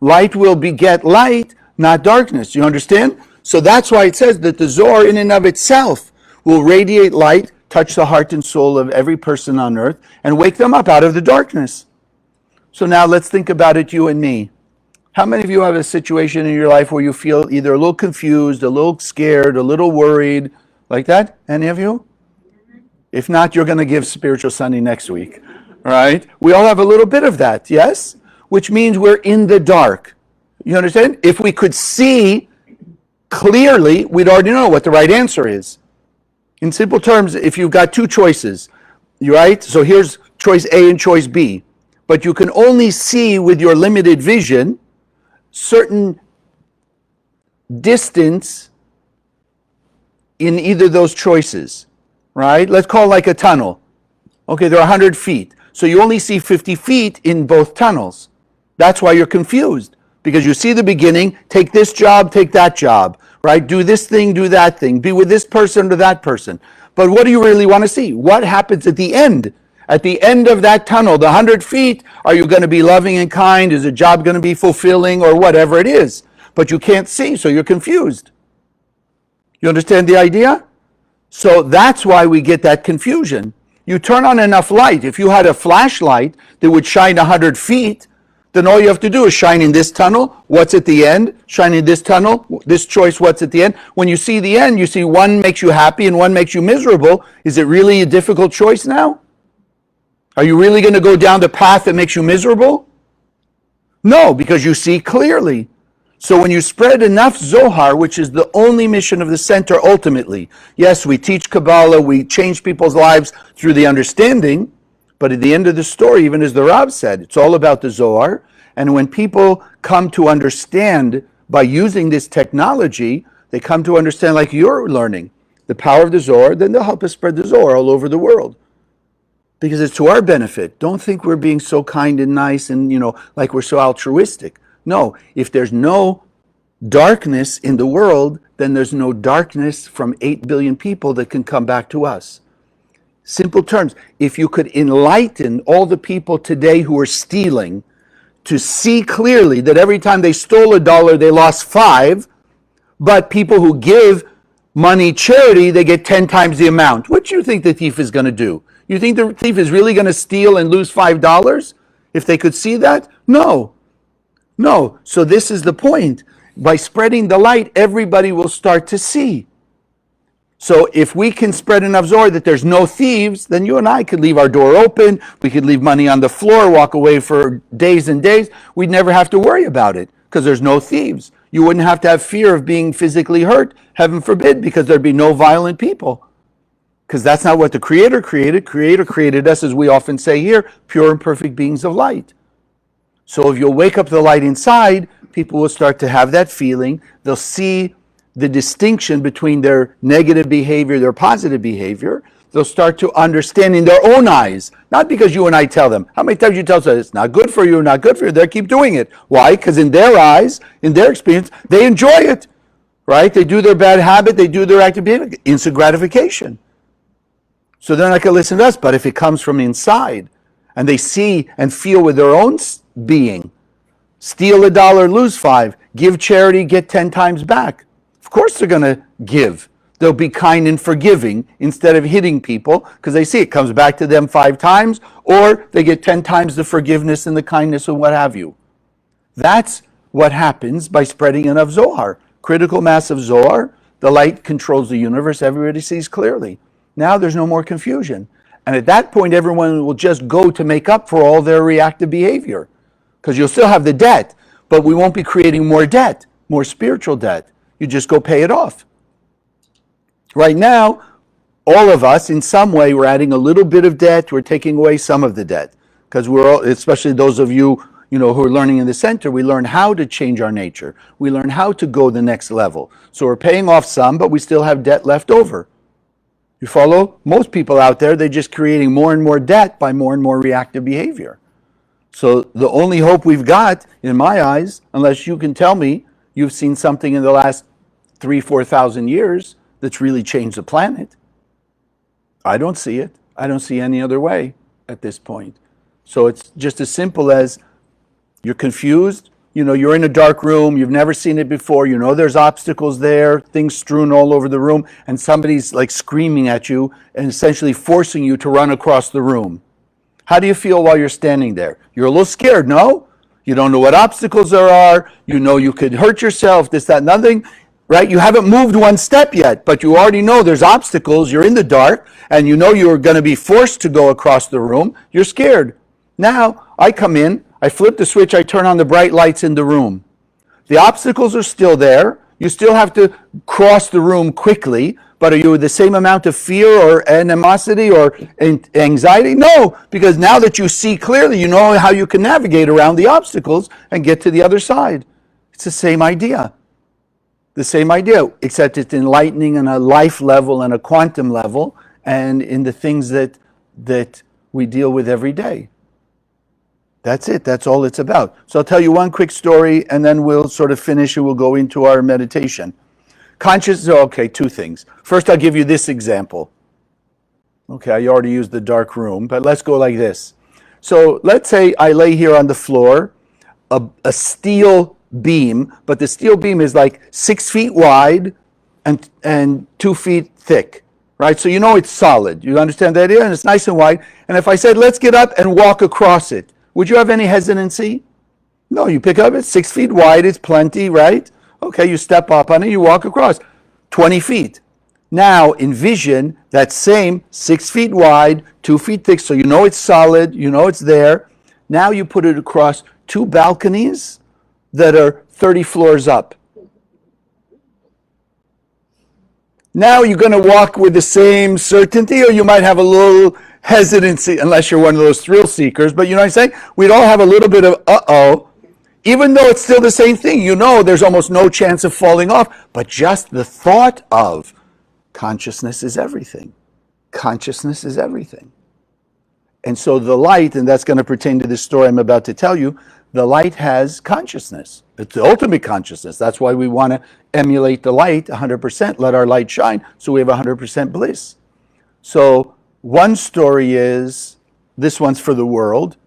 Light will beget light, not darkness. You understand? So that's why it says that the Zohar in and of itself will radiate light, touch the heart and soul of every person on earth, and wake them up out of the darkness. So now let's think about it, you and me. How many of you have a situation in your life where you feel either a little confused, a little scared, a little worried, like that? Any of you? If not, you're going to give Spiritual Sunday next week, right? We all have a little bit of that, yes? Which means we're in the dark. You understand? If we could see clearly, we'd already know what the right answer is. In simple terms, if you've got two choices, right? So here's choice A and choice B. But you can only see with your limited vision certain distance in either of those choices. Right? Let's call it like a tunnel. Okay, they're 100 feet. So you only see 50 feet in both tunnels. That's why you're confused. Because you see the beginning, take this job, take that job. Right? Do this thing, do that thing. Be with this person or that person. But what do you really want to see? What happens at the end? At the end of that tunnel, the 100 feet, are you going to be loving and kind? Is the job going to be fulfilling or whatever it is? But you can't see, so you're confused. You understand the idea? So that's why we get that confusion. You turn on enough light. If you had a flashlight that would shine 100 feet, then all you have to do is shine in this tunnel. What's at the end? Shine in this tunnel. This choice, what's at the end? When you see the end, you see one makes you happy and one makes you miserable. Is it really a difficult choice now? Are you really going to go down the path that makes you miserable? No, because you see clearly. So when you spread enough Zohar, which is the only mission of the center ultimately, yes, we teach Kabbalah, we change people's lives through the understanding, but at the end of the story, even as the Rab said, it's all about the Zohar. And when people come to understand by using this technology, they come to understand like you're learning the power of the Zohar, then they'll help us spread the Zohar all over the world. Because it's to our benefit. Don't think we're being so kind and nice and, like we're so altruistic. No, if there's no darkness in the world, then there's no darkness from 8 billion people that can come back to us. Simple terms, if you could enlighten all the people today who are stealing to see clearly that every time they stole $1, they lost 5, but people who give money charity, they get 10 times the amount. What do you think the thief is going to do? You think the thief is really going to steal and lose $5 if they could see that? No. So this is the point. By spreading the light, everybody will start to see. So if we can spread enough Zohar that there's no thieves, then you and I could leave our door open. We could leave money on the floor, walk away for days and days. We'd never have to worry about it because there's no thieves. You wouldn't have to have fear of being physically hurt, heaven forbid, because there'd be no violent people. Because that's not what the Creator created. Creator created us, as we often say here, pure and perfect beings of light. So if you'll wake up the light inside, people will start to have that feeling. They'll see the distinction between their negative behavior, their positive behavior. They'll start to understand in their own eyes, not because you and I tell them. How many times you tell them it's not good for you, not good for you? They'll keep doing it. Why? Because in their eyes, in their experience, they enjoy it, right? They do their bad habit, they do their active behavior, instant gratification. So they're not going to listen to us. But if it comes from inside, and they see and feel with their own being, steal $1, lose 5, give charity, get 10 times back. Of course they're going to give. They'll be kind and forgiving instead of hitting people because they see it comes back to them 5 times, or they get 10 times the forgiveness and the kindness and what have you. That's what happens by spreading enough Zohar. Critical mass of Zohar, the light controls the universe, everybody sees clearly. Now there's no more confusion. And at that point, everyone will just go to make up for all their reactive behavior. Because you'll still have the debt, but we won't be creating more debt, more spiritual debt. You just go pay it off. Right now, all of us, in some way, we're adding a little bit of debt, we're taking away some of the debt. Because we're all, especially those of you, who are learning in the center, we learn how to change our nature. We learn how to go the next level. So we're paying off some, but we still have debt left over. You follow? Most people out there, they're just creating more and more debt by more and more reactive behavior. So the only hope we've got, in my eyes, unless you can tell me you've seen something in the last 4,000 years that's really changed the planet. I don't see it. I don't see any other way at this point. So it's just as simple as you're confused, you're in a dark room, you've never seen it before, there's obstacles there, things strewn all over the room, and somebody's like screaming at you and essentially forcing you to run across the room. How do you feel while you're standing there? You're a little scared, no? You don't know what obstacles there are, you could hurt yourself, this, that, nothing, right? You haven't moved one step yet, but you already know there's obstacles, you're in the dark, and you're going to be forced to go across the room, you're scared. Now, I come in, I flip the switch, I turn on the bright lights in the room. The obstacles are still there. You still have to cross the room quickly, but are you with the same amount of fear or animosity or anxiety? No, because now that you see clearly, you know how you can navigate around the obstacles and get to the other side. It's the same idea. The same idea, except it's enlightening on a life level and a quantum level and in the things that we deal with every day. That's it. That's all it's about. So I'll tell you one quick story, and then we'll sort of finish and we'll go into our meditation. Okay, 2 things. First, I'll give you this example. Okay, I already used the dark room, but let's go like this. So let's say I lay here on the floor, a steel beam, but the steel beam is like 6 feet wide and 2 feet thick, right? So it's solid. You understand the idea? And it's nice and wide. And if I said, let's get up and walk across it, would you have any hesitancy? No, you pick up, it's 6 feet wide, it's plenty, right? Okay, you step up on it, you walk across 20 feet. Now envision that same 6 feet wide, 2 feet thick, so it's solid, it's there. Now you put it across 2 balconies that are 30 floors up. Now you're going to walk with the same certainty, or you might have a little hesitancy, unless you're one of those thrill seekers, but you know what I'm saying? We'd all have a little bit of uh-oh, even though it's still the same thing. There's almost no chance of falling off, but just the thought of consciousness is everything. Consciousness is everything. And so the light, and that's going to pertain to this story I'm about to tell you, the light has consciousness. It's the ultimate consciousness. That's why we want to emulate the light 100%, let our light shine, so we have 100% bliss. So one story is, this one's for the world,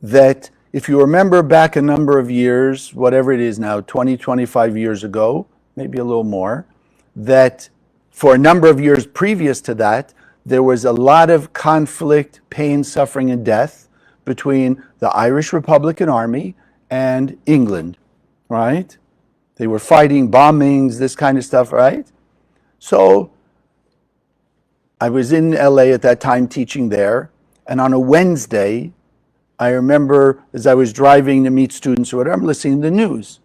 that if you remember back a number of years, whatever it is now, 20, 25 years ago, maybe a little more, that for a number of years previous to that, there was a lot of conflict, pain, suffering, and death between the Irish Republican Army and England, right? They were fighting, bombings, this kind of stuff, right? So I was in LA at that time teaching there, and on a Wednesday, I remember as I was driving to meet students or whatever, I'm listening to the news.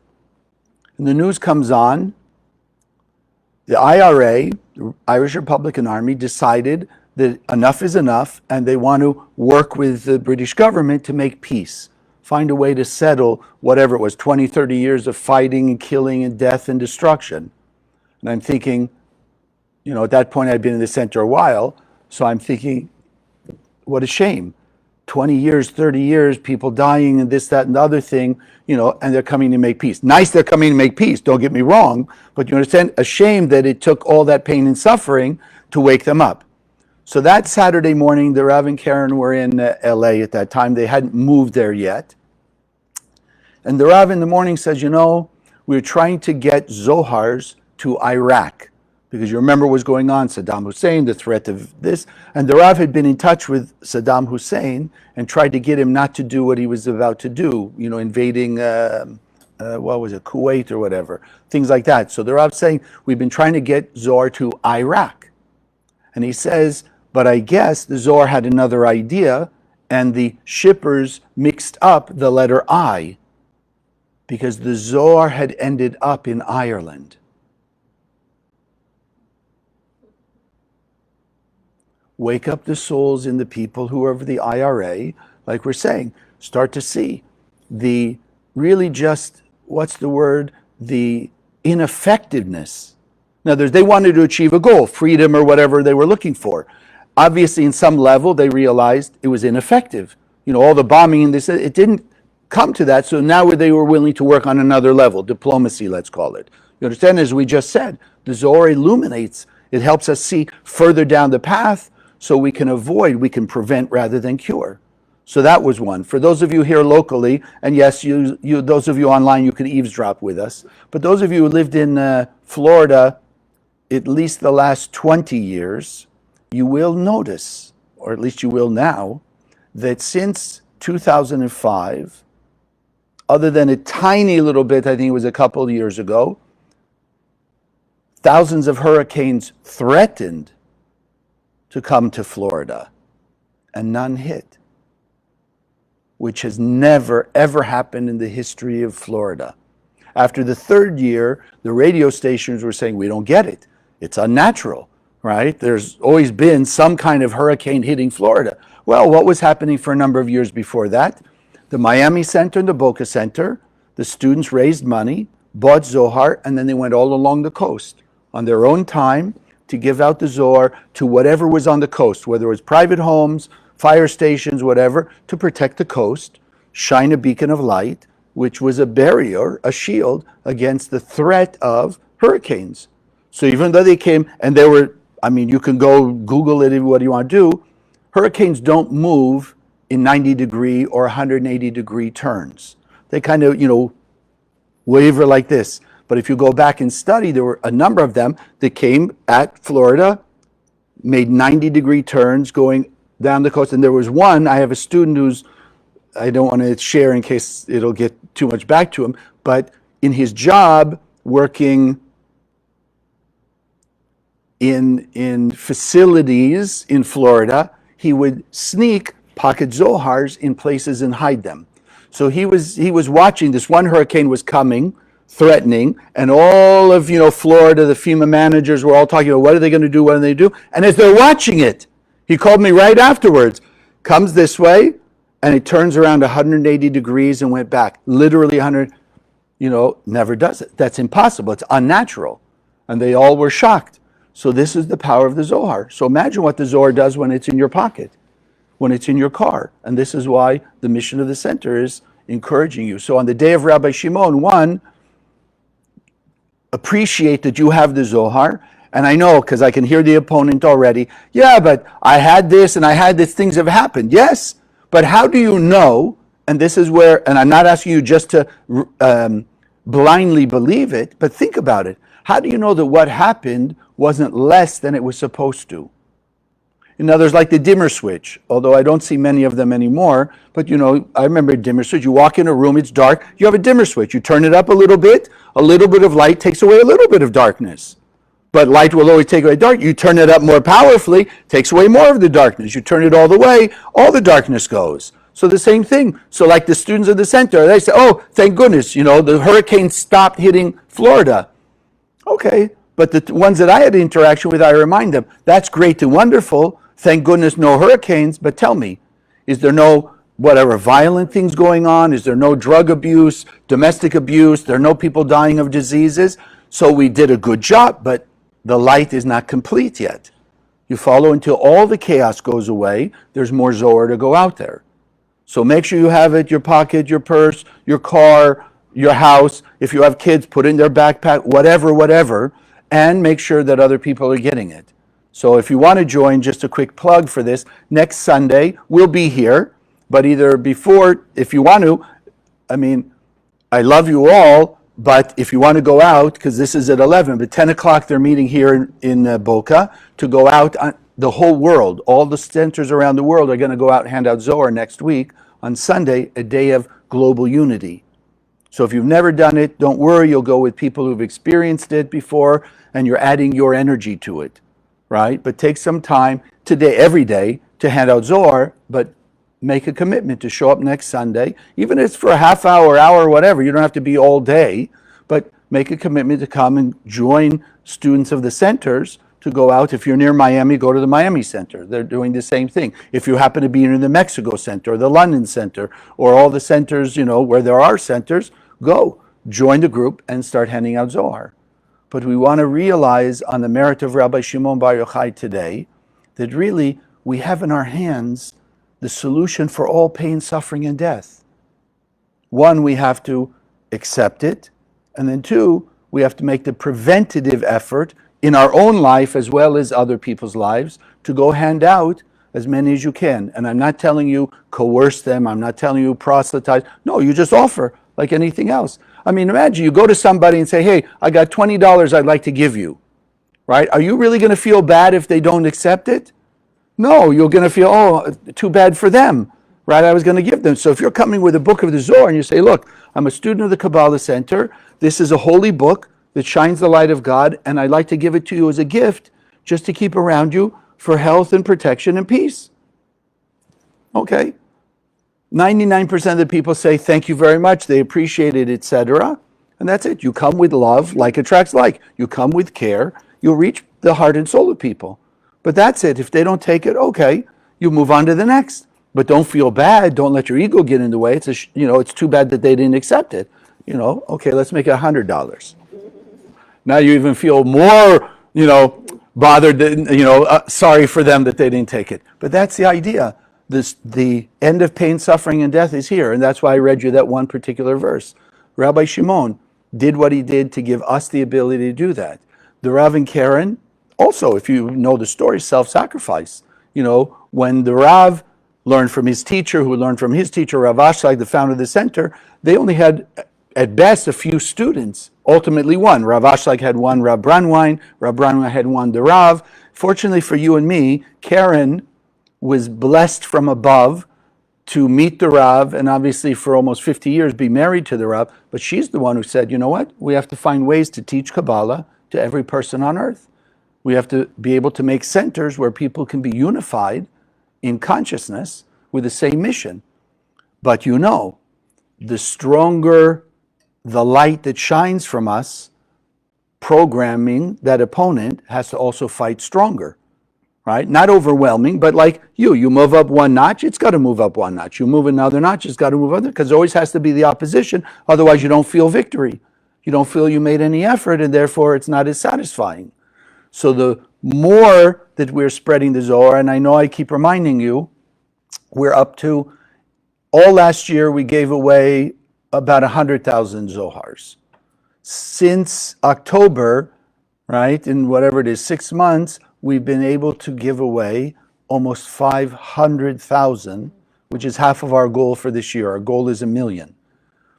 And the news comes on, the IRA, the Irish Republican Army, decided that enough is enough, and they want to work with the British government to make peace, find a way to settle whatever it was, 20, 30 years of fighting and killing and death and destruction. And I'm thinking, at that point I'd been in the center a while, so I'm thinking, what a shame. 20 years, 30 years, people dying and this, that, and the other thing, and they're coming to make peace. Nice they're coming to make peace, don't get me wrong, but you understand, a shame that it took all that pain and suffering to wake them up. So that Saturday morning, the Rav and Karen were in LA at that time. They hadn't moved there yet. And the Rav in the morning says, we're trying to get Zohars to Iraq. Because you remember what was going on, Saddam Hussein, the threat of this, and the Rav had been in touch with Saddam Hussein and tried to get him not to do what he was about to do, invading, what was it, Kuwait or whatever, things like that. So the Rav's saying, we've been trying to get Zohar to Iraq. And he says, but I guess the Zohar had another idea, and the shippers mixed up the letter I, because the Zohar had ended up in Ireland. Wake up the souls in the people who are of the IRA, like we're saying. Start to see the really just, what's the word? The ineffectiveness. In other words, they wanted to achieve a goal, freedom or whatever they were looking for. Obviously, in some level, they realized it was ineffective. All the bombing and this, it didn't come to that. So now they were willing to work on another level, diplomacy, let's call it. You understand? As we just said, the Zohar illuminates. It helps us see further down the path, so we can avoid, we can prevent rather than cure. So that was one. For those of you here locally, and yes, you those of you online, you can eavesdrop with us. But those of you who lived in Florida, at least the last 20 years, you will notice, or at least you will now, that since 2005, other than a tiny little bit, I think it was a couple of years ago, thousands of hurricanes threatened to come to Florida, and none hit, which has never, ever happened in the history of Florida. After the third year, the radio stations were saying, we don't get it. It's unnatural, right? There's always been some kind of hurricane hitting Florida. Well, what was happening for a number of years before that? The Miami Center and the Boca Center, the students raised money, bought Zohar, and then they went all along the coast on their own time to give out the Zohar to whatever was on the coast, whether it was private homes, fire stations, whatever, to protect the coast, shine a beacon of light, which was a barrier, a shield against the threat of hurricanes. So even though they came, and they were, you can go Google it if what you want to do, hurricanes don't move in 90-degree or 180-degree turns. They kind of, waver like this. But if you go back and study, there were a number of them that came at Florida, made 90-degree turns going down the coast. And there was one, I have a student who's, I don't want to share in case it'll get too much back to him, but in his job working in facilities in Florida, he would sneak pocket Zohars in places and hide them. So he was watching, this one hurricane was coming, threatening, and all of Florida, the FEMA managers were all talking about what are they going to do, what are they going to do, and as they're watching it, he called me right afterwards, comes this way, and it turns around 180 degrees and went back, literally 100, never does it. That's impossible. It's unnatural. And they all were shocked. So this is the power of the Zohar. So imagine what the Zohar does when it's in your pocket, when it's in your car. And this is why the mission of the center is encouraging you. So on the day of Rabbi Shimon, one, appreciate that you have the Zohar. And I know, because I can hear the opponent already, yeah, but I had this and I had this, things have happened. Yes, but how do you know, and this is where, and I'm not asking you just to blindly believe it, but think about it. How do you know that what happened wasn't less than it was supposed to? In other words, like the dimmer switch, although I don't see many of them anymore, but I remember a dimmer switch. You walk in a room, it's dark, you have a dimmer switch. You turn it up a little bit of light takes away a little bit of darkness. But light will always take away dark. You turn it up more powerfully, takes away more of the darkness. You turn it all the way, all the darkness goes. So the same thing. So like the students of the center, they say, oh, thank goodness, the hurricane stopped hitting Florida. Okay, but the ones that I had interaction with, I remind them, that's great and wonderful. Thank goodness no hurricanes, but tell me, is there no whatever violent things going on? Is there no drug abuse, domestic abuse? There are no people dying of diseases? So we did a good job, but the light is not complete yet. You follow until all the chaos goes away. There's more Zohar to go out there. So make sure you have it, your pocket, your purse, your car, your house. If you have kids, put it in their backpack, whatever, and make sure that other people are getting it. So if you want to join, just a quick plug for this, next Sunday, we'll be here, but either before, if you want to, I love you all, But if you want to go out, because this is at 11, but 10 o'clock they're meeting here in Boca to go out. The whole world, all the centers around the world are going to go out and hand out Zohar next week on Sunday, a day of global unity. So if you've never done it, don't worry, you'll go with people who've experienced it before, and you're adding your energy to it, right? But take some time today, every day, to hand out Zohar, but make a commitment to show up next Sunday, even if it's for a half hour, whatever. You don't have to be all day, but make a commitment to come and join students of the centers to go out. If you're near Miami, go to the Miami Center. They're doing the same thing. If you happen to be in the Mexico Center or the London Center or all the centers, where there are centers, go. Join the group and start handing out Zohar. But we want to realize on the merit of Rabbi Shimon Bar Yochai today that really we have in our hands the solution for all pain, suffering, and death. One, we have to accept it. And then two, we have to make the preventative effort in our own life as well as other people's lives to go hand out as many as you can. And I'm not telling you coerce them. I'm not telling you proselytize. No, you just offer like anything else. I mean, imagine you go to somebody and say, hey, I got $20 I'd like to give you, right? Are you really going to feel bad if they don't accept it? No, you're going to feel, oh, too bad for them, right? I was going to give them. So if you're coming with a book of the Zohar and you say, look, I'm a student of the Kabbalah Center. This is a holy book that shines the light of God, and I'd like to give it to you as a gift just to keep around you for health and protection and peace. Okay. 99% of the people say, thank you very much, they appreciate it, etc. And that's it. You come with love, like attracts like. You come with care, you'll reach the heart and soul of people. But that's it. If they don't take it, okay, you move on to the next. But don't feel bad. Don't let your ego get in the way. It's too bad that they didn't accept it. Okay, let's make it $100. Now you even feel more, bothered, sorry for them that they didn't take it. But that's the idea. The end of pain, suffering, and death is here. And that's why I read you that one particular verse. Rabbi Shimon did what he did to give us the ability to do that. The Rav and Karen, also, if you know the story, self-sacrifice. When the Rav learned from his teacher, who learned from his teacher, Rav Ashlag, the founder of the center, they only had, at best, a few students. Ultimately one. Rav Ashlag had one Rav Branwine. Rav Branwine had one the Rav. Fortunately for you and me, Karen was blessed from above to meet the Rav, and obviously for almost 50 years be married to the Rav. But she's the one who said, you know what? We have to find ways to teach Kabbalah to every person on earth. We have to be able to make centers where people can be unified in consciousness with the same mission. But the stronger the light that shines from us, programming that opponent has to also fight stronger, right? Not overwhelming, but like you move up one notch, it's got to move up one notch. You move another notch, it's got to move other, because it always has to be the opposition. Otherwise, you don't feel victory. You don't feel you made any effort, and therefore it's not as satisfying. So the more that we're spreading the Zohar, and I know I keep reminding you, we're up to, all last year we gave away about 100,000 Zohars. Since October, right, in whatever it is, 6 months, we've been able to give away almost 500,000, which is half of our goal for this year. Our goal is 1 million.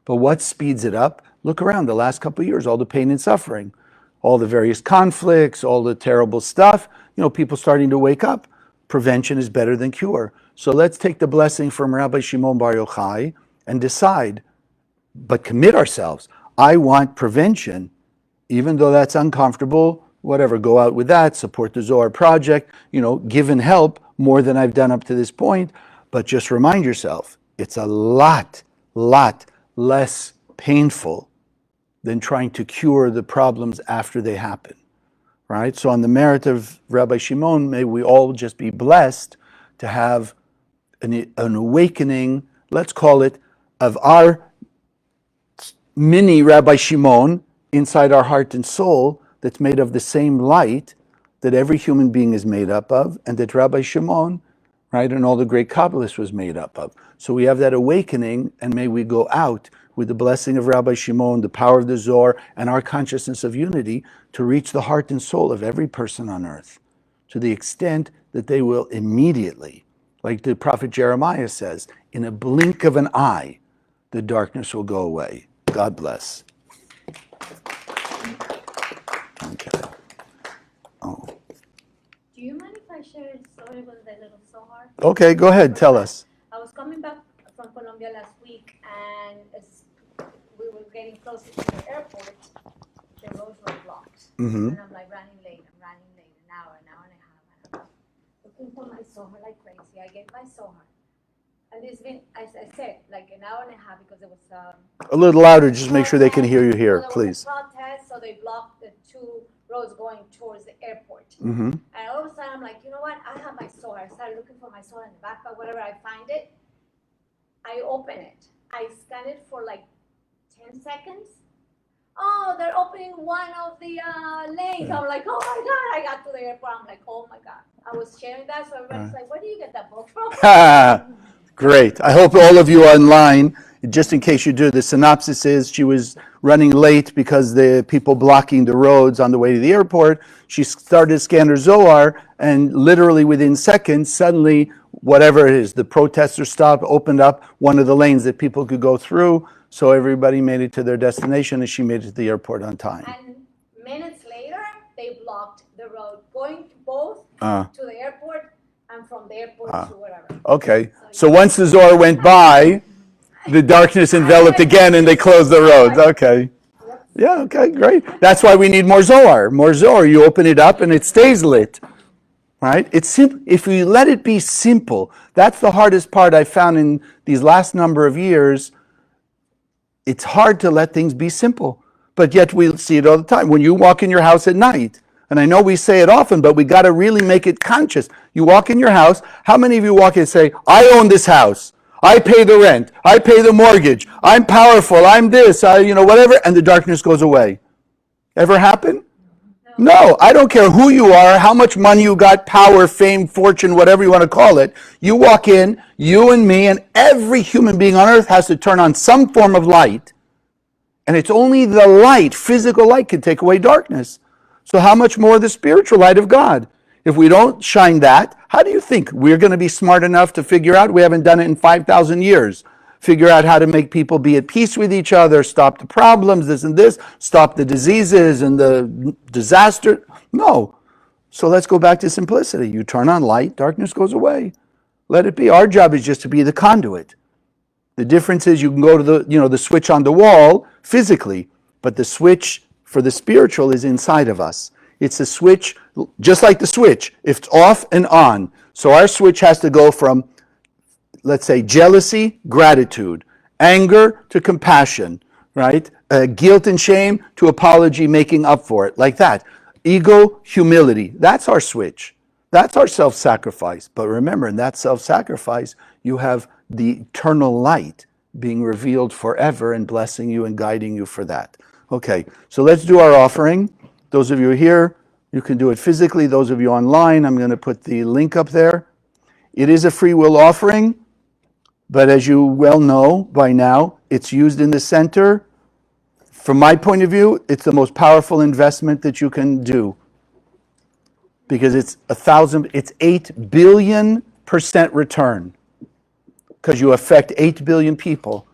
But what speeds it up? Look around the last couple of years, all the pain and suffering, all the various conflicts, all the terrible stuff, people starting to wake up. Prevention is better than cure. So let's take the blessing from Rabbi Shimon Bar Yochai and decide, but commit ourselves. I want prevention, even though that's uncomfortable, whatever, go out with that, support the Zohar project, give and help more than I've done up to this point. But just remind yourself, it's a lot less painful than trying to cure the problems after they happen, right? So on the merit of Rabbi Shimon, may we all just be blessed to have an awakening, let's call it, of our mini Rabbi Shimon inside our heart and soul that's made of the same light that every human being is made up of, and that Rabbi Shimon, right, and all the great Kabbalists was made up of. So we have that awakening, and may we go out with the blessing of Rabbi Shimon, the power of the Zohar, and our consciousness of unity to reach the heart and soul of every person on earth, to the extent that they will immediately, like the prophet Jeremiah says, in a blink of an eye, the darkness will go away. God bless. Sorry about the little Zohar. Okay, go ahead. Tell us. I was coming back from Colombia last week, and as we were getting closer to the airport, the roads were blocked. And I'm like running late, an hour and a half. And I'm looking for my Zohar like crazy. I get my Zohar. And it's been, as I said, like an hour and a half because it was A little louder, just make sure they can hear you here, please. So there was a protest, so they blocked the two roads going towards the airport. Mm-hmm. And all of a sudden, I'm like, you know what? I have my Zohar. I started looking for my Zohar in the backpack, whatever I find it. I open it. I scan it for like 10 seconds. Oh, they're opening one of the lanes. I'm like, oh my God. I got to the airport. I'm like, oh my God. I was sharing that, so everybody's like, where do you get that book from? Great. I hope all of you online, just in case you do, the synopsis is she was running late because the people blocking the roads on the way to the airport. She started to scan her Zohar, and literally within seconds, suddenly, whatever it is, the protesters stopped, opened up one of the lanes that people could go through, so everybody made it to their destination, and she made it to the airport on time. And minutes later, they blocked the road going both to the airport and from the airport to whatever. Okay, so once the Zohar went by, the darkness enveloped again and they closed the roads. Okay. Yeah, okay, great. That's why we need more Zohar. More Zohar. You open it up and it stays lit. Right? It's simple. If we let it be simple, that's the hardest part I found in these last number of years. It's hard to let things be simple. But yet we see it all the time. When you walk in your house at night, and I know we say it often, but we got to really make it conscious. You walk in your house, how many of you walk in and say, I own this house, I pay the rent, I pay the mortgage, I'm powerful, I'm this, whatever, and the darkness goes away? Ever happen? No, I don't care who you are, how much money you got, power, fame, fortune, whatever you want to call it. You walk in, you and me, and every human being on earth has to turn on some form of light. And it's only the light, physical light, can take away darkness. So how much more the spiritual light of God? If we don't shine that, how do you think we're going to be smart enough to figure out? We haven't done it in 5,000 years. Figure out how to make people be at peace with each other, stop the problems, this and this, stop the diseases and the disaster. No. So let's go back to simplicity. You turn on light, darkness goes away. Let it be. Our job is just to be the conduit. The difference is you can go to the switch on the wall physically, but the switch for the spiritual is inside of us. It's a switch, just like the switch. If it's off and on. So our switch has to go from, let's say, jealousy, gratitude, anger to compassion, right? Guilt and shame to apology, making up for it, like that. Ego, humility. That's our switch. That's our self-sacrifice. But remember, in that self-sacrifice, you have the eternal light being revealed forever and blessing you and guiding you for that. Okay, so let's do our offering. Those of you here, you can do it physically. Those of you online, I'm going to put the link up there. It is a free will offering, but as you well know by now, it's used in the center. From my point of view, it's the most powerful investment that you can do because it's 8 billion% return because you affect 8 billion people,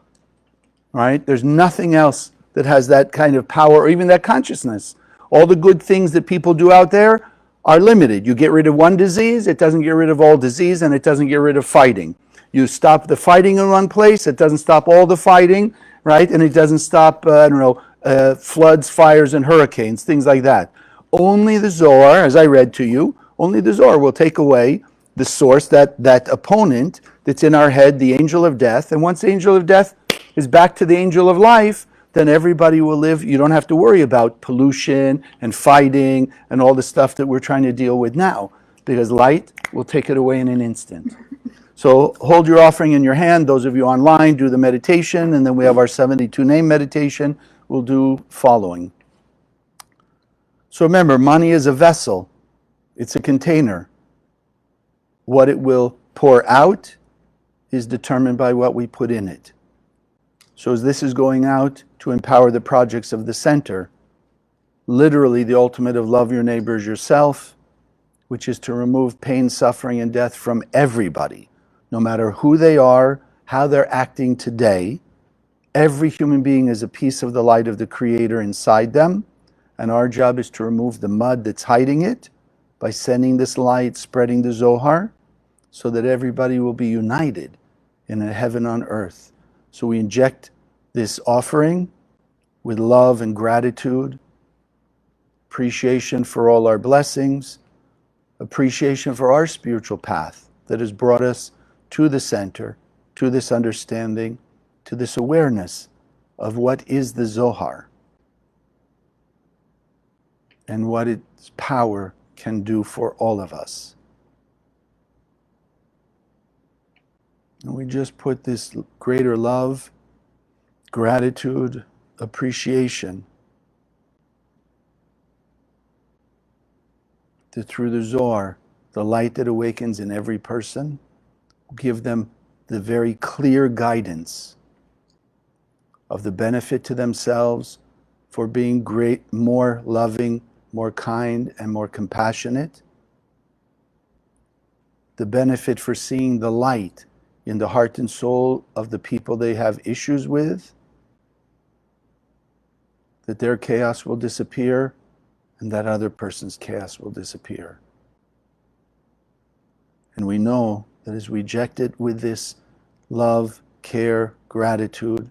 right? There's nothing else that has that kind of power or even that consciousness. All the good things that people do out there are limited. You get rid of one disease, it doesn't get rid of all disease, and it doesn't get rid of fighting. You stop the fighting in one place, it doesn't stop all the fighting, right? And it doesn't stop, floods, fires, and hurricanes, things like that. Only the Zohar, as I read to you, only the Zohar will take away the source, that opponent that's in our head, the angel of death. And once the angel of death is back to the angel of life, then everybody will live. You don't have to worry about pollution and fighting and all the stuff that we're trying to deal with now, because light will take it away in an instant. So hold your offering in your hand. Those of you online, do the meditation, and then we have our 72 name meditation. We'll do following. So remember, money is a vessel. It's a container. What it will pour out is determined by what we put in it. So as this is going out to empower the projects of the center, literally the ultimate of love your neighbor as yourself, which is to remove pain, suffering, and death from everybody, no matter who they are, how they're acting today. Every human being is a piece of the light of the Creator inside them, and our job is to remove the mud that's hiding it by sending this light, spreading the Zohar, so that everybody will be united in a heaven on earth. So we inject this offering with love and gratitude, appreciation for all our blessings, appreciation for our spiritual path that has brought us to the center, to this understanding, to this awareness of what is the Zohar and what its power can do for all of us. And we just put this greater love, gratitude, appreciation that through the Zohar, the light that awakens in every person, give them the very clear guidance of the benefit to themselves for being great, more loving, more kind, and more compassionate. The benefit for seeing the light in the heart and soul of the people they have issues with, that their chaos will disappear and that other person's chaos will disappear. And we know that as we inject it with this love, care, gratitude,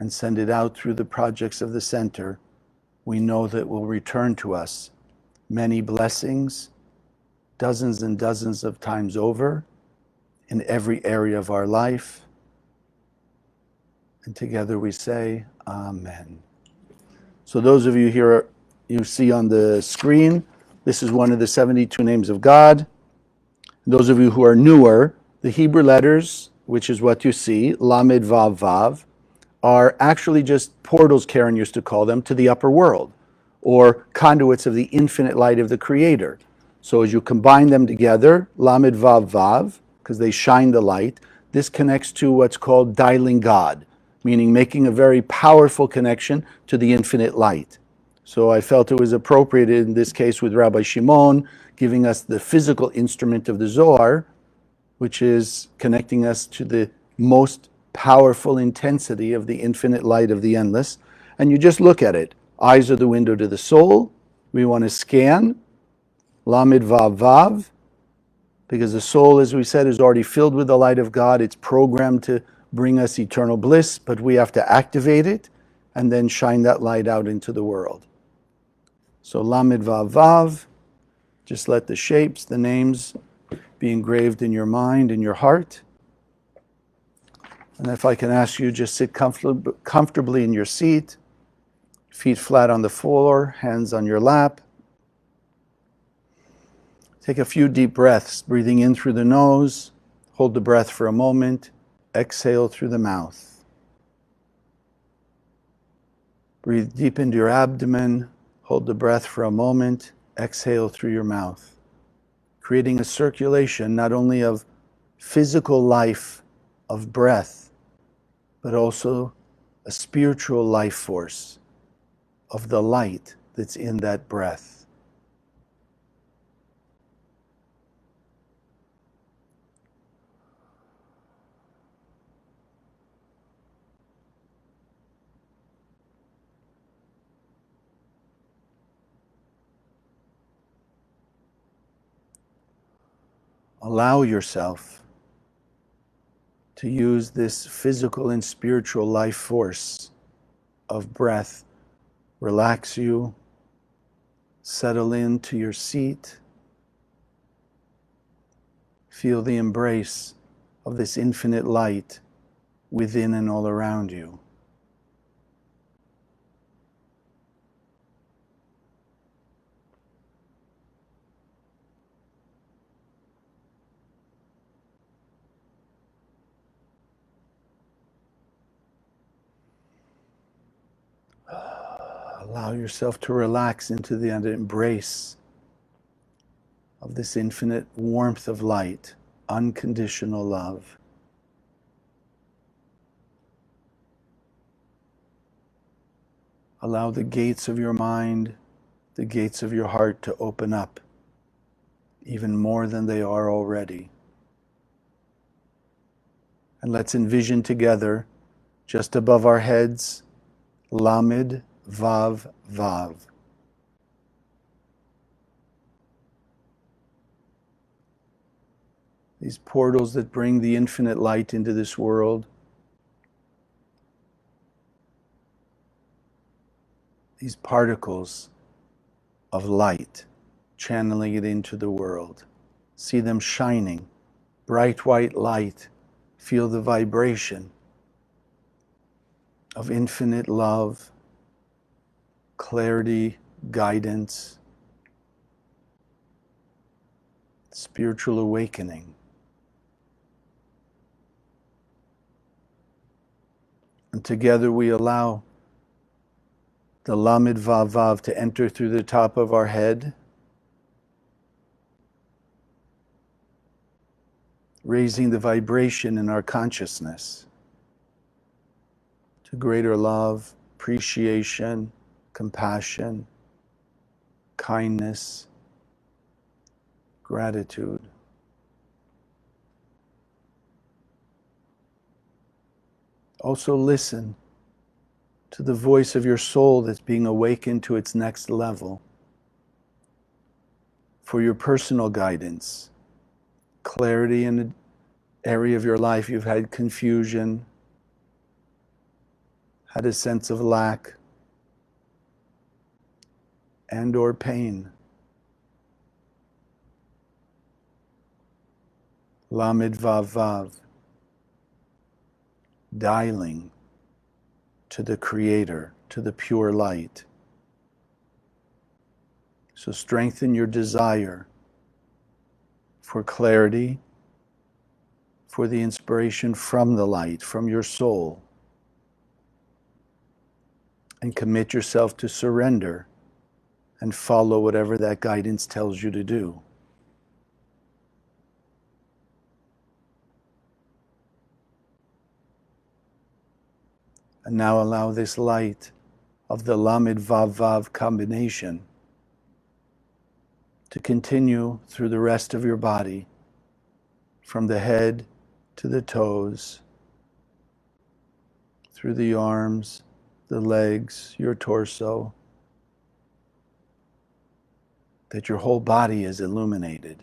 and send it out through the projects of the center, we know that will return to us many blessings, dozens and dozens of times over, in every area of our life. And together we say, Amen. So those of you here, you see on the screen, this is one of the 72 names of God. Those of you who are newer, the Hebrew letters, which is what you see, Lamed Vav Vav, are actually just portals, Karen used to call them, to the upper world, or conduits of the infinite light of the Creator. So as you combine them together, Lamed Vav Vav, because they shine the light, this connects to what's called dialing God, meaning making a very powerful connection to the infinite light. So I felt it was appropriate in this case with Rabbi Shimon, giving us the physical instrument of the Zohar, which is connecting us to the most powerful intensity of the infinite light of the endless. And you just look at it. Eyes are the window to the soul. We want to scan Lamed Vav Vav, because the soul, as we said, is already filled with the light of God. It's programmed to bring us eternal bliss, but we have to activate it and then shine that light out into the world. So Lamed Vav Vav, just let the shapes, the names be engraved in your mind, in your heart. And if I can ask you, just sit comfortably in your seat, feet flat on the floor, hands on your lap. Take a few deep breaths, breathing in through the nose. Hold the breath for a moment. Exhale through the mouth. Breathe deep into your abdomen. Hold the breath for a moment. Exhale through your mouth. Creating a circulation not only of physical life, of breath, but also a spiritual life force of the light that's in that breath. Allow yourself to use this physical and spiritual life force of breath. Relax you, settle into your seat. Feel the embrace of this infinite light within and all around you. Allow yourself to relax into the embrace of this infinite warmth of light, unconditional love. Allow the gates of your mind, the gates of your heart to open up even more than they are already. And let's envision together, just above our heads, Lamed Vav Vav. these portals that bring the infinite light into this world, these particles of light, channeling it into the world. See them shining, bright white light. Feel the vibration of infinite love, clarity, guidance, spiritual awakening. And together we allow the Lamed Vav Vav to enter through the top of our head, raising the vibration in our consciousness to greater love, appreciation, compassion, kindness, gratitude. Also listen to the voice of your soul that's being awakened to its next level for your personal guidance, clarity in an area of your life you've had confusion, had a sense of lack and or pain. Lamed Vav Vav, dialing to the Creator, to the pure light. So strengthen your desire for clarity, for the inspiration from the light, from your soul, and commit yourself to surrender and follow whatever that guidance tells you to do. And now allow this light of the Lamed Vav Vav combination to continue through the rest of your body, from the head to the toes, through the arms, the legs, your torso, that your whole body is illuminated.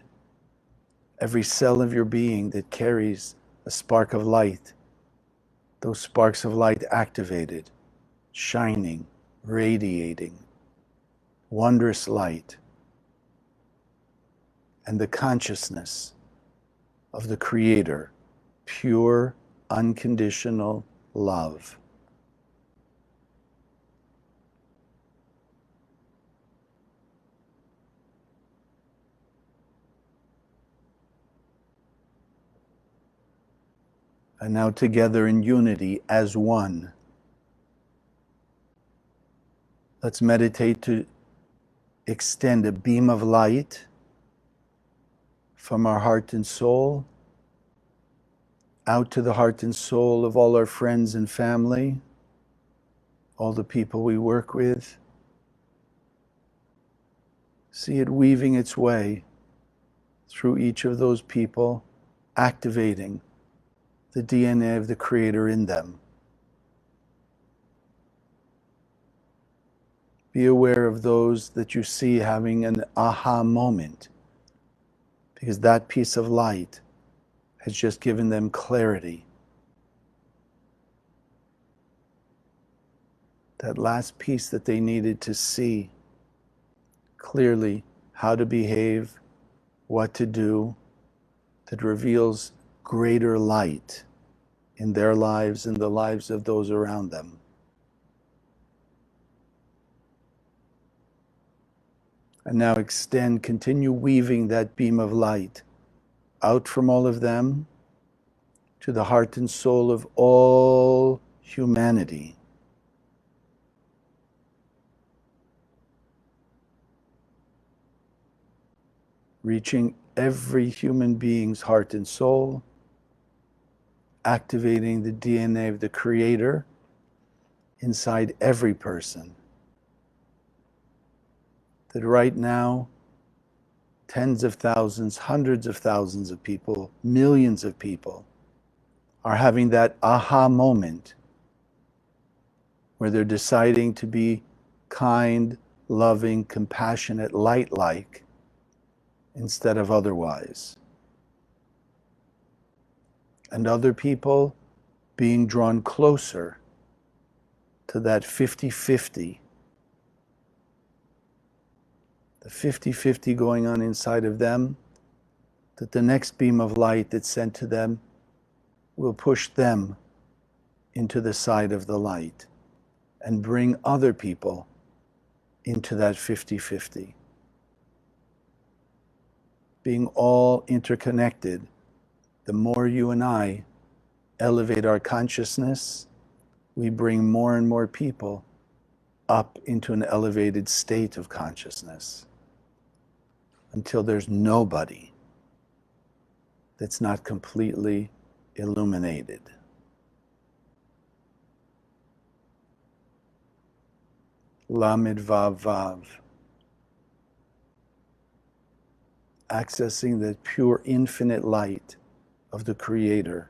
Every cell of your being that carries a spark of light, those sparks of light activated, shining, radiating, wondrous light, and the consciousness of the Creator, pure, unconditional love. And now together in unity as one, let's meditate to extend a beam of light from our heart and soul out to the heart and soul of all our friends and family, all the people we work with. See it weaving its way through each of those people, activating the DNA of the Creator in them. Be aware of those that you see having an aha moment, because that piece of light has just given them clarity. That last piece that they needed to see clearly how to behave, what to do, that reveals greater light in their lives and the lives of those around them. And now extend, continue weaving that beam of light out from all of them to the heart and soul of all humanity. Reaching every human being's heart and soul, activating the DNA of the Creator inside every person. That right now, tens of thousands, hundreds of thousands of people, millions of people are having that aha moment where they're deciding to be kind, loving, compassionate, light-like instead of otherwise. and other people being drawn closer to that 50-50. The 50-50 going on inside of them, that the next beam of light that's sent to them will push them into the side of the light and bring other people into that 50-50. Being all interconnected, the more you and I elevate our consciousness, we bring more and more people up into an elevated state of consciousness until there's nobody that's not completely illuminated. Lamed Vav Vav. Accessing the pure infinite light of the Creator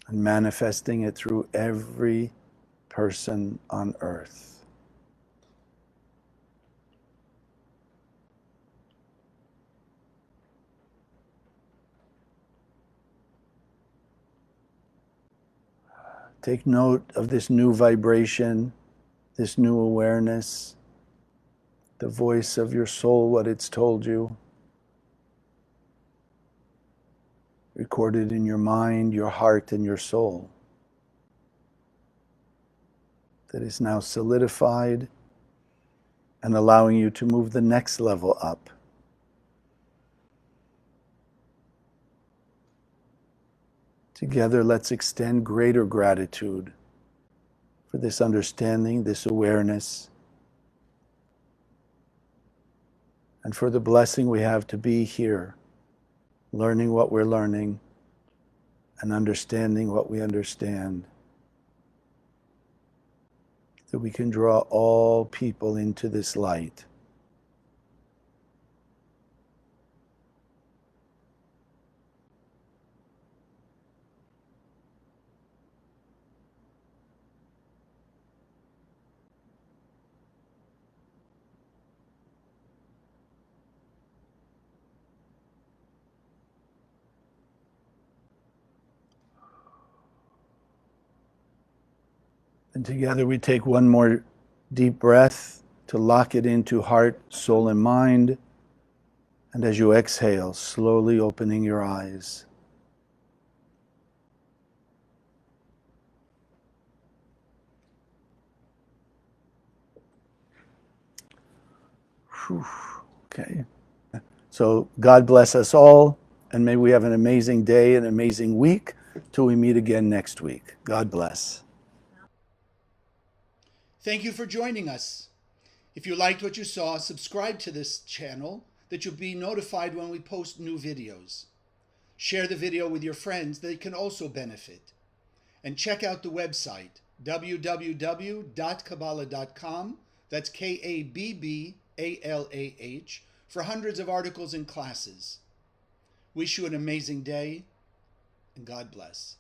and manifesting it through every person on earth. Take note of this new vibration, this new awareness, the voice of your soul, what it's told you. Recorded in your mind, your heart, and your soul. That is now solidified and allowing you to move the next level up. Together, let's extend greater gratitude for this understanding, this awareness, and for the blessing we have to be here, learning what we're learning and understanding what we understand. That we can draw all people into this light. And together we take one more deep breath to lock it into heart, soul, and mind. And as you exhale, slowly opening your eyes. Whew. Okay. So God bless us all, and may we have an amazing day, an amazing week, till we meet again next week. God bless. Thank you for joining us. If you liked what you saw, subscribe to this channel that you'll be notified when we post new videos. Share the video with your friends, they can also benefit. And check out the website, www.kabbalah.com, that's Kabbalah, for hundreds of articles and classes. Wish you an amazing day, and God bless.